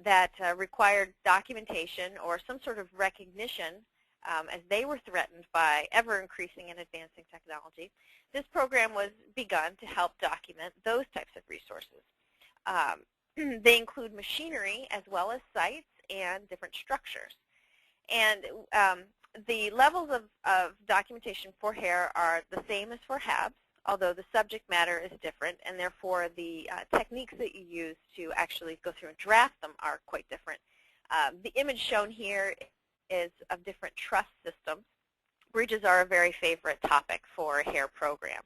that required documentation or some sort of recognition as they were threatened by ever-increasing and advancing technology. This program was begun to help document those types of resources. They include machinery as well as sites and different structures. And the levels of documentation for HAIR are the same as for HABS, although the subject matter is different, and therefore the techniques that you use to actually go through and draft them are quite different. The image shown here is of different truss systems. Bridges are a very favorite topic for HAIR programs.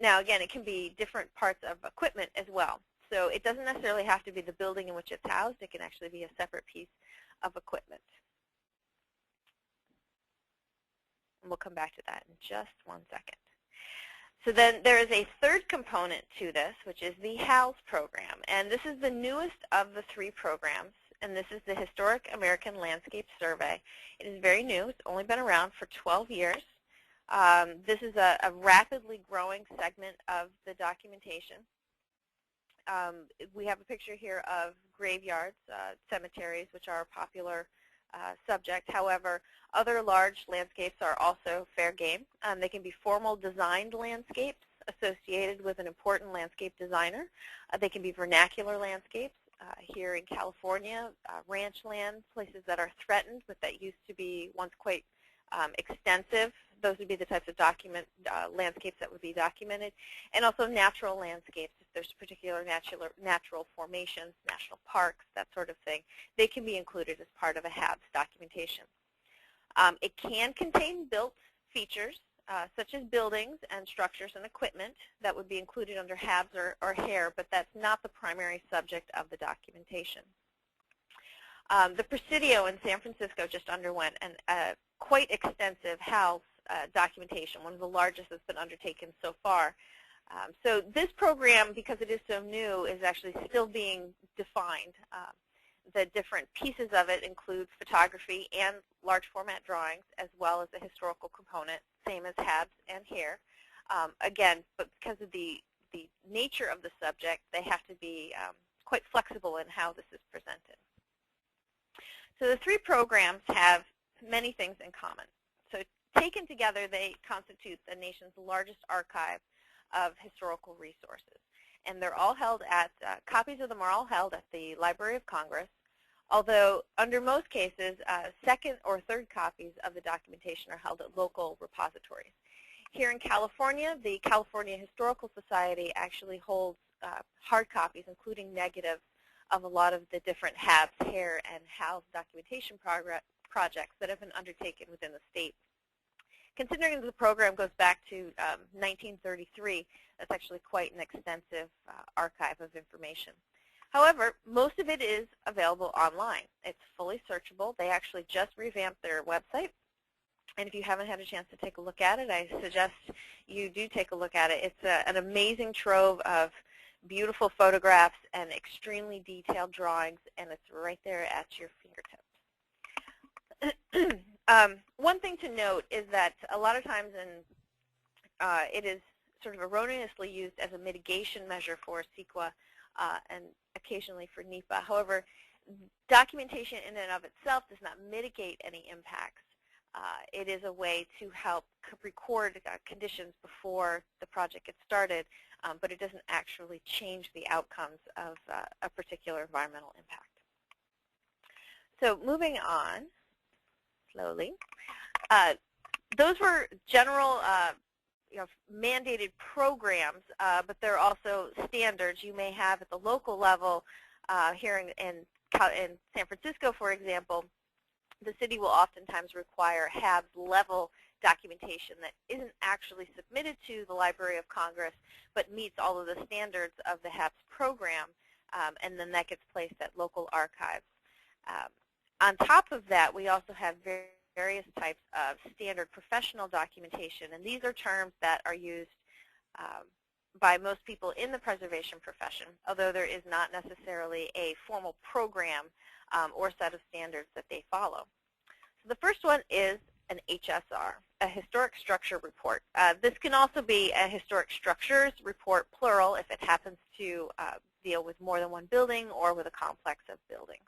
Now, again, it can be different parts of equipment as well. So it doesn't necessarily have to be the building in which it's housed. It can actually be a separate piece of equipment. And we'll come back to that in just 1 second. So then there is a third component to this, which is the HALS program. And this is the newest of the 3 programs. And this is the Historic American Landscape Survey. It is very new. It's only been around for 12 years. This is a rapidly growing segment of the documentation. We have a picture here of graveyards, cemeteries, which are a popular subject. However, other large landscapes are also fair game. They can be formal designed landscapes associated with an important landscape designer. They can be vernacular landscapes. Here in California, ranch land, places that are threatened, but that used to be once quite extensive. Those would be the types of landscapes that would be documented. And also natural landscapes, if there's particular natural formations, national parks, that sort of thing. They can be included as part of a HABS documentation. It can contain built features, such as buildings and structures and equipment that would be included under HABS or HAIR, but that's not the primary subject of the documentation. The Presidio in San Francisco just underwent a quite extensive HALS documentation, one of the largest that's been undertaken so far. So this program, because it is so new, is actually still being defined. The different pieces of it include photography and large format drawings, as well as a historical component, same as HABS and HAIR. Again, but because of the nature of the subject, they have to be quite flexible in how this is presented. So the 3 programs have many things in common. So taken together, they constitute the nation's largest archive of historical resources. And they're all held at, copies of them are all held at the Library of Congress, although under most cases, second or third copies of the documentation are held at local repositories. Here in California, the California Historical Society actually holds hard copies, including negatives, of a lot of the different HABS, HAIR, and HALS documentation projects that have been undertaken within the state. Considering the program goes back to 1933, that's actually quite an extensive archive of information. However, most of it is available online. It's fully searchable. They actually just revamped their website. And if you haven't had a chance to take a look at it, I suggest you do take a look at it. It's an amazing trove of beautiful photographs and extremely detailed drawings, and it's right there at your fingertips. One thing to note is that a lot of times it is sort of erroneously used as a mitigation measure for CEQA and occasionally for NEPA. However, documentation in and of itself does not mitigate any impacts. It is a way to help record conditions before the project gets started, but it doesn't actually change the outcomes of a particular environmental impact. So moving on slowly, those were general mandated programs, but there are also standards you may have at the local level. Here in San Francisco, for example, the city will oftentimes require HABs level documentation that isn't actually submitted to the Library of Congress, but meets all of the standards of the HABs program, and then that gets placed at local archives. On top of that, we also have various types of standard professional documentation, and these are terms that are used by most people in the preservation profession, although there is not necessarily a formal program or set of standards that they follow. So the first one is an HSR, a historic structure report. This can also be a historic structures report, plural, if it happens to deal with more than one building or with a complex of buildings.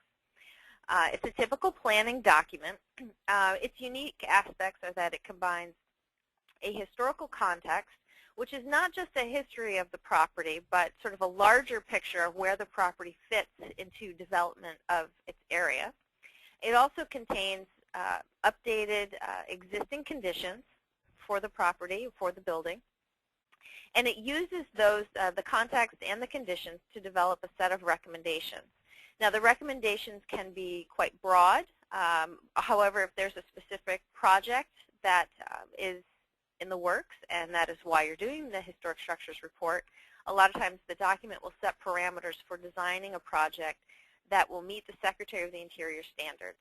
It's a typical planning document. Its unique aspects are that it combines a historical context, which is not just a history of the property, but sort of a larger picture of where the property fits into development of its area. It also contains updated existing conditions for the property, for the building, and it uses those, the context and the conditions to develop a set of recommendations. Now, the recommendations can be quite broad. However, if there's a specific project that is in the works, and that is why you're doing the historic structures report, a lot of times the document will set parameters for designing a project that will meet the Secretary of the Interior standards,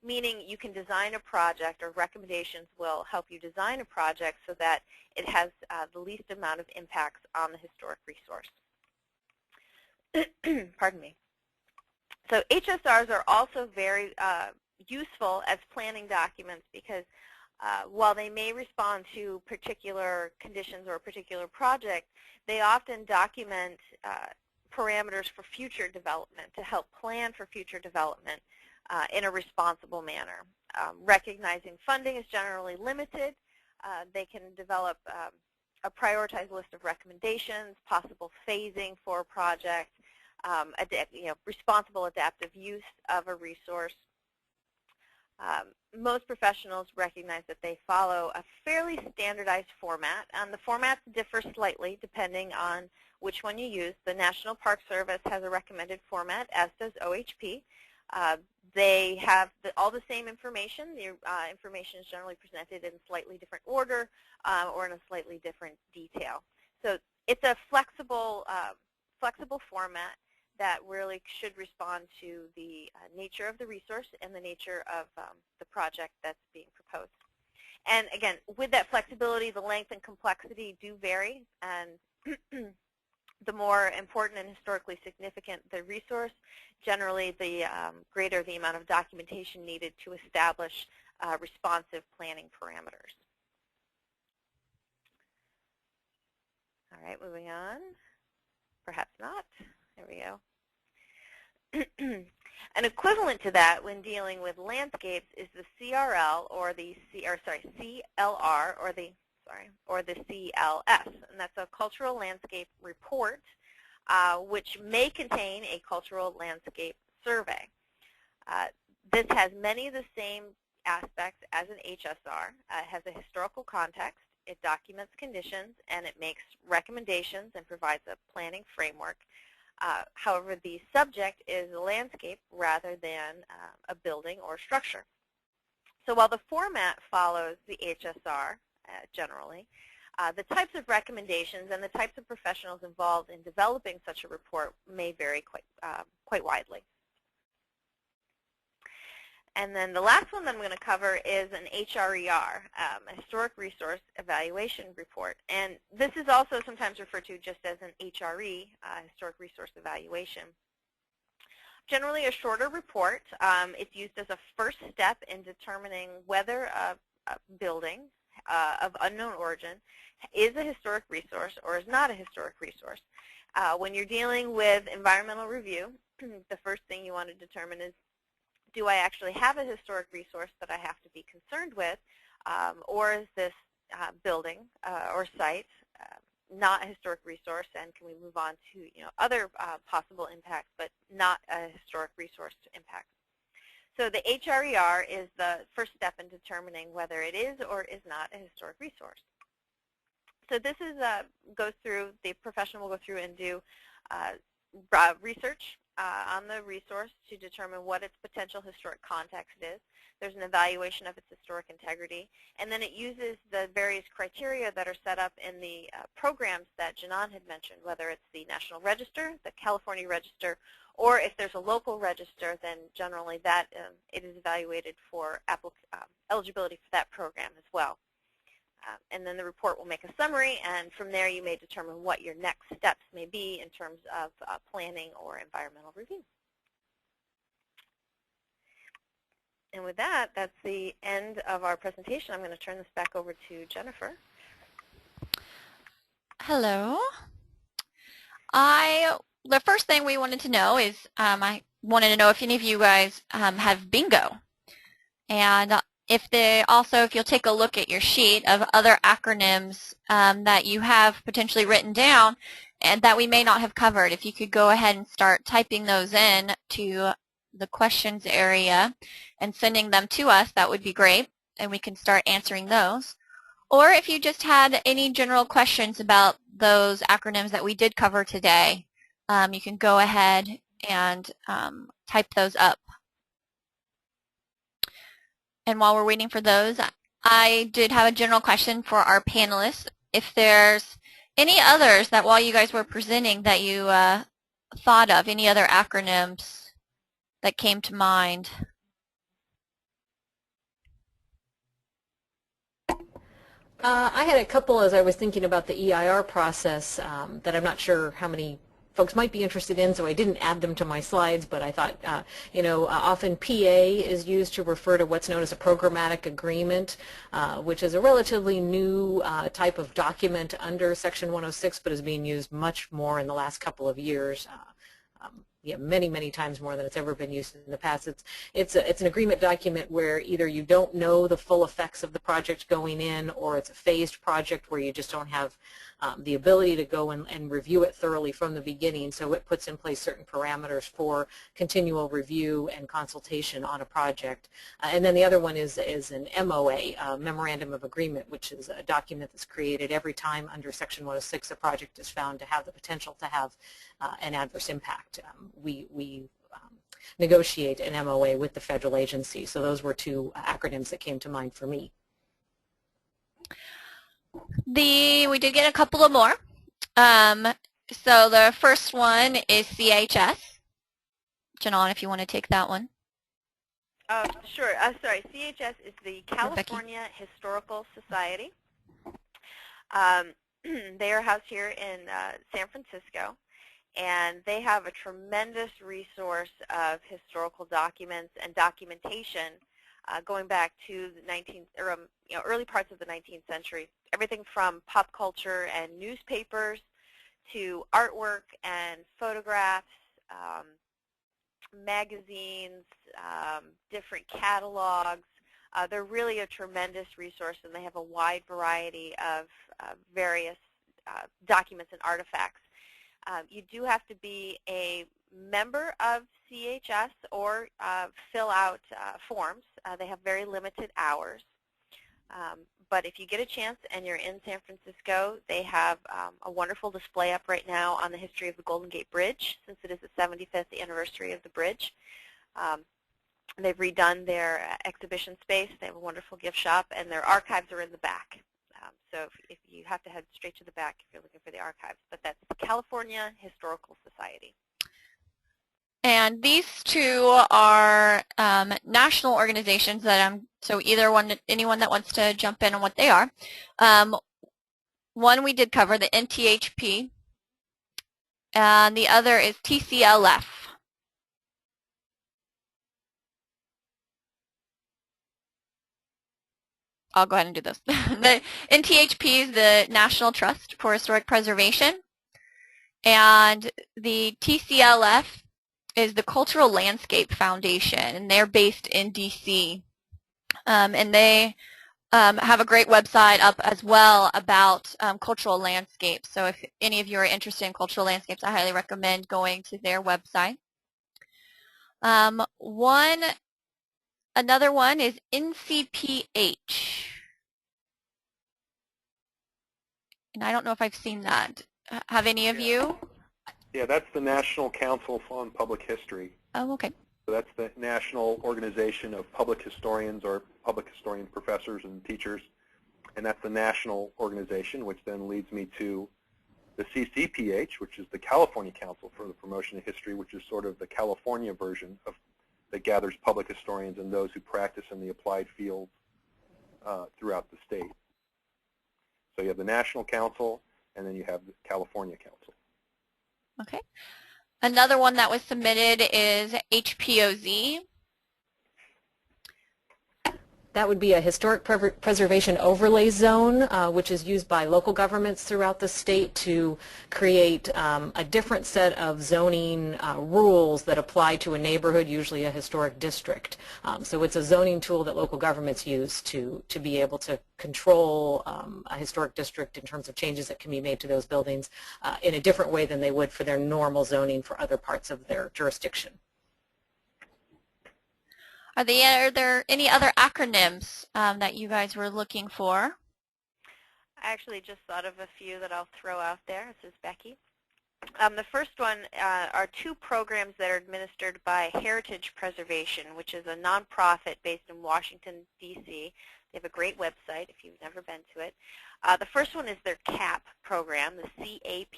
meaning you can design a project, or recommendations will help you design a project so that it has the least amount of impacts on the historic resource. Pardon me. So HSRs are also very useful as planning documents because while they may respond to particular conditions or a particular project, they often document parameters for future development to help plan for future development in a responsible manner. Recognizing funding is generally limited, they can develop a prioritized list of recommendations, possible phasing for a project, responsible adaptive use of a resource. Most professionals recognize that they follow a fairly standardized format, and the formats differ slightly depending on which one you use. The National Park Service has a recommended format, as does OHP. They have all the same information. The information is generally presented in slightly different order or in a slightly different detail. So it's a flexible format that really should respond to the nature of the resource and the nature of the project that's being proposed. And again, with that flexibility, the length and complexity do vary, and the more important and historically significant the resource, generally the greater the amount of documentation needed to establish responsive planning parameters. All right, moving on. Perhaps not. There we go. An equivalent to that when dealing with landscapes is the CRL or the CLR or the CLS, and that's a cultural landscape report, which may contain a cultural landscape survey. This has many of the same aspects as an HSR. It has a historical context, it documents conditions, and it makes recommendations and provides a planning framework. However, the subject is a landscape rather than a building or structure. So while the format follows the HSR generally, the types of recommendations and the types of professionals involved in developing such a report may vary quite widely. And then the last one that I'm going to cover is an HRER, a Historic Resource Evaluation Report. And this is also sometimes referred to just as an HRE, Historic Resource Evaluation. Generally a shorter report. It's used as a first step in determining whether a building of unknown origin is a historic resource or is not a historic resource. When you're dealing with environmental review, the first thing you want to determine is, do I actually have a historic resource that I have to be concerned with, or is this building or site not a historic resource, and can we move on to other possible impacts, but not a historic resource impact? So the HRER is the first step in determining whether it is or is not a historic resource. So this is goes through, the professional will go through and do research on the resource to determine what its potential historic context is. There's an evaluation of its historic integrity, and then it uses the various criteria that are set up in the programs that Janan had mentioned, whether it's the National Register, the California Register, or if there's a local register, then generally that it is evaluated for eligibility for that program as well. And then the report will make a summary, and from there you may determine what your next steps may be in terms of planning or environmental review. And with that, that's the end of our presentation. I'm going to turn this back over to Jennifer. Hello. The first thing we wanted to know is I wanted to know if any of you guys have bingo. And if you'll take a look at your sheet of other acronyms that you have potentially written down and that we may not have covered, if you could go ahead and start typing those in to the questions area and sending them to us, that would be great, and we can start answering those. Or if you just had any general questions about those acronyms that we did cover today, you can go ahead and type those up. And while we're waiting for those, I did have a general question for our panelists. If there's any others that while you guys were presenting that you thought of, any other acronyms that came to mind. I had a couple as I was thinking about the EIR process that I'm not sure how many folks might be interested in, so I didn't add them to my slides, but I thought, often PA is used to refer to what's known as a programmatic agreement, which is a relatively new type of document under Section 106, but is being used much more in the last couple of years. Many, many times more than it's ever been used in the past. It's an agreement document where either you don't know the full effects of the project going in, or it's a phased project where you just don't have the ability to go and review it thoroughly from the beginning. So it puts in place certain parameters for continual review and consultation on a project. And then the other one is an MOA, Memorandum of Agreement, which is a document that's created every time under Section 106 a project is found to have the potential to have an adverse impact. We negotiate an MOA with the federal agency. So those were two acronyms that came to mind for me. We did get a couple of more. So the first one is CHS. Janan, if you want to take that one. Sure. Sorry, CHS is the California Historical Society. They are housed here in San Francisco, and they have a tremendous resource of historical documents and documentation going back to the early parts of the 19th century. Everything from pop culture and newspapers to artwork and photographs, magazines, different catalogs. They're really a tremendous resource, and they have a wide variety of various documents and artifacts. You do have to be a member of CHS or fill out forms. They have very limited hours. But if you get a chance and you're in San Francisco, they have a wonderful display up right now on the history of the Golden Gate Bridge, since it is the 75th anniversary of the bridge. They've redone their exhibition space. They have a wonderful gift shop, and their archives are in the back. So if you have to head straight to the back if you're looking for the archives. But that's the California Historical Society. And these two are national organizations that so anyone that wants to jump in on what they are. One we did cover, the NTHP, and the other is TCLF. I'll go ahead and do this. The NTHP is the National Trust for Historic Preservation, and the TCLF is the Cultural Landscape Foundation, and they're based in DC. And they have a great website up as well about cultural landscapes. So if any of you are interested in cultural landscapes, I highly recommend going to their website. Another one is NCPH. And I don't know if I've seen that. Have any of you? Yeah, that's the National Council on Public History. Oh, okay. So that's the national organization of public historians or public historian professors and teachers. And that's the national organization, which then leads me to the CCPH, which is the California Council for the Promotion of History, which is sort of the California version of that gathers public historians and those who practice in the applied field throughout the state. So you have the National Council, and then you have the California Council. Okay. Another one that was submitted is HPOZ. That would be a historic preservation overlay zone, which is used by local governments throughout the state to create a different set of zoning rules that apply to a neighborhood, usually a historic district. So it's a zoning tool that local governments use to be able to control a historic district in terms of changes that can be made to those buildings in a different way than they would for their normal zoning for other parts of their jurisdiction. Are there any other acronyms that you guys were looking for? I actually just thought of a few that I'll throw out there. This is Becky. The first one are two programs that are administered by Heritage Preservation, which is a nonprofit based in Washington, D.C. They have a great website if you've never been to it. The first one is their CAP program, the CAP.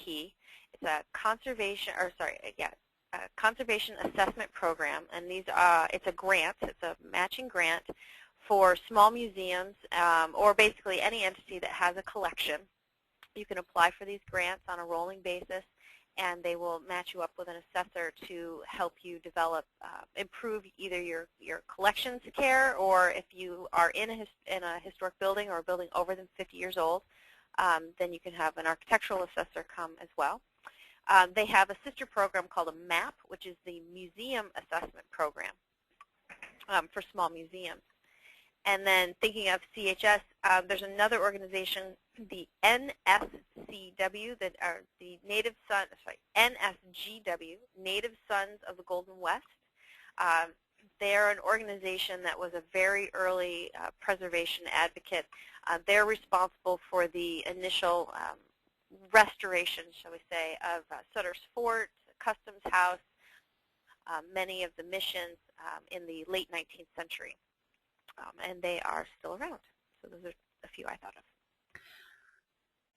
It's a conservation assessment program, and it's a grant. It's a matching grant for small museums or basically any entity that has a collection. You can apply for these grants on a rolling basis, and they will match you up with an assessor to help you develop, improve either your collections care, or if you are in a historic building or a building over than 50 years old, then you can have an architectural assessor come as well. They have a sister program called a MAP, which is the Museum Assessment Program for small museums. And then thinking of CHS, there's another organization, the NSCW, that are the NSGW, Native Sons of the Golden West. They're an organization that was a very early preservation advocate. They're responsible for the initial restoration, shall we say, of Sutter's Fort, Customs House, many of the missions in the late 19th century. And they are still around. So those are a few I thought of.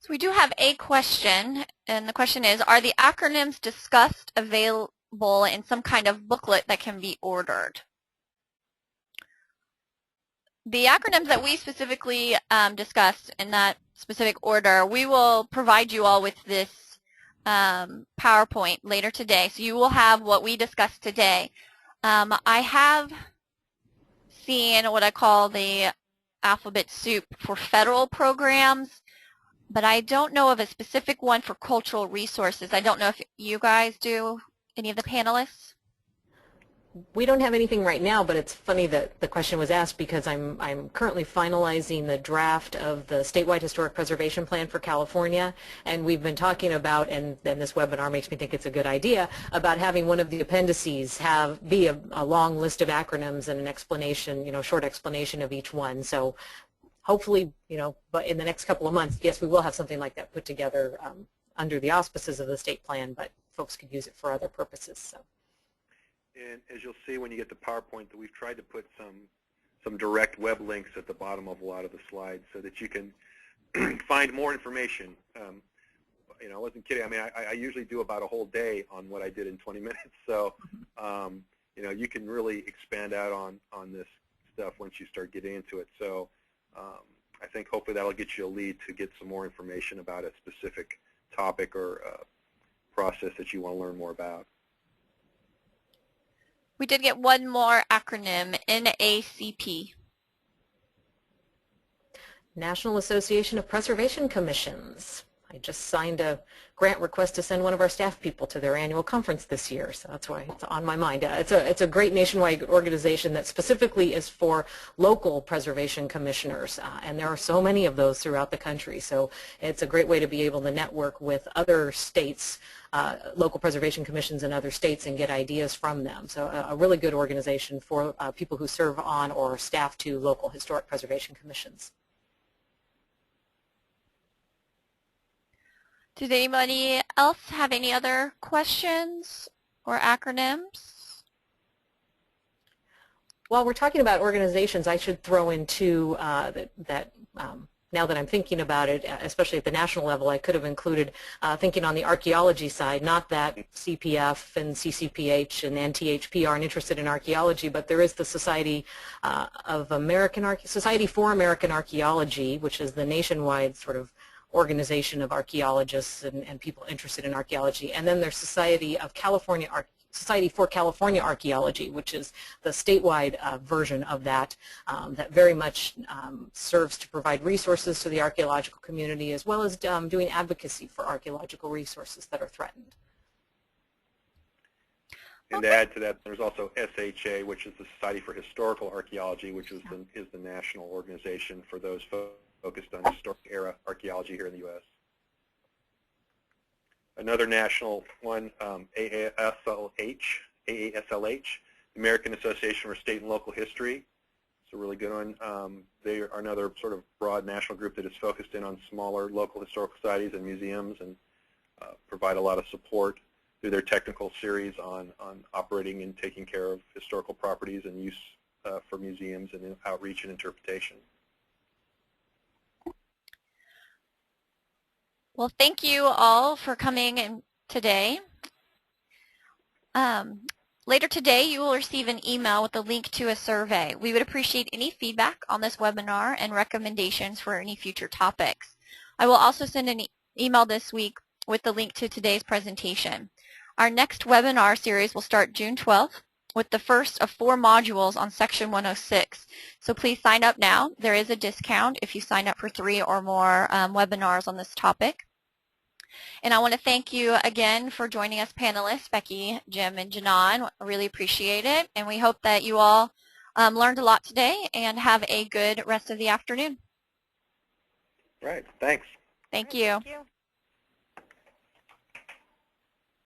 So we do have a question, and the question is, are the acronyms discussed available in some kind of booklet that can be ordered? The acronyms that we specifically discussed in that specific order, we will provide you all with this PowerPoint later today. So you will have what we discussed today. I have seen what I call the alphabet soup for federal programs, but I don't know of a specific one for cultural resources. I don't know if you guys do, any of the panelists? We don't have anything right now, but it's funny that the question was asked because I'm currently finalizing the draft of the statewide historic preservation plan for California, and we've been talking about, and then this webinar makes me think it's a good idea, about having one of the appendices be a long list of acronyms and an explanation, short explanation of each one. So hopefully, but in the next couple of months, yes, we will have something like that put together under the auspices of the state plan, but folks could use it for other purposes. So. And as you'll see when you get the PowerPoint, that we've tried to put some direct web links at the bottom of a lot of the slides so that you can find more information. I wasn't kidding. I mean, I usually do about a whole day on what I did in 20 minutes. So, you can really expand out on this stuff once you start getting into it. So I think hopefully that'll get you a lead to get some more information about a specific topic or process that you want to learn more about. We did get one more acronym, NACP. National Association of Preservation Commissions. I just signed a grant request to send one of our staff people to their annual conference this year, so that's why it's on my mind. It's a great nationwide organization that specifically is for local preservation commissioners, and there are so many of those throughout the country, so it's a great way to be able to network with other states, local preservation commissions in other states, and get ideas from them. So a really good organization for people who serve on or staff to local historic preservation commissions. Does anybody else have any other questions or acronyms? While we're talking about organizations, I should throw in two now that I'm thinking about it, especially at the national level, I could have included thinking on the archaeology side, not that CPF and CCPH and NTHP aren't interested in archaeology, but there is the Society Society for American Archaeology, which is the nationwide sort of organization of archaeologists and people interested in archaeology. And then there's Society for California Archaeology, which is the statewide version of that, that very much serves to provide resources to the archaeological community, as well as doing advocacy for archaeological resources that are threatened. And to add to that, there's also SHA, which is the Society for Historical Archaeology, which is the national organization for those focused on historic era archaeology here in the U.S. Another national one, AASLH, American Association for State and Local History. It's a really good one. They are another sort of broad national group that is focused in on smaller local historical societies and museums, and provide a lot of support through their technical series on operating and taking care of historical properties and use for museums and outreach and interpretation. Well, thank you all for coming in today. Later today, you will receive an email with a link to a survey. We would appreciate any feedback on this webinar and recommendations for any future topics. I will also send an email this week with the link to today's presentation. Our next webinar series will start June 12th with the first of 4 modules on Section 106. So please sign up now. There is a discount if you sign up for 3 or more webinars on this topic. And I want to thank you again for joining us, panelists, Becky, Jim, and Janan. I really appreciate it. And we hope that you all learned a lot today and have a good rest of the afternoon. Right. Thanks. Thank you. Thank you.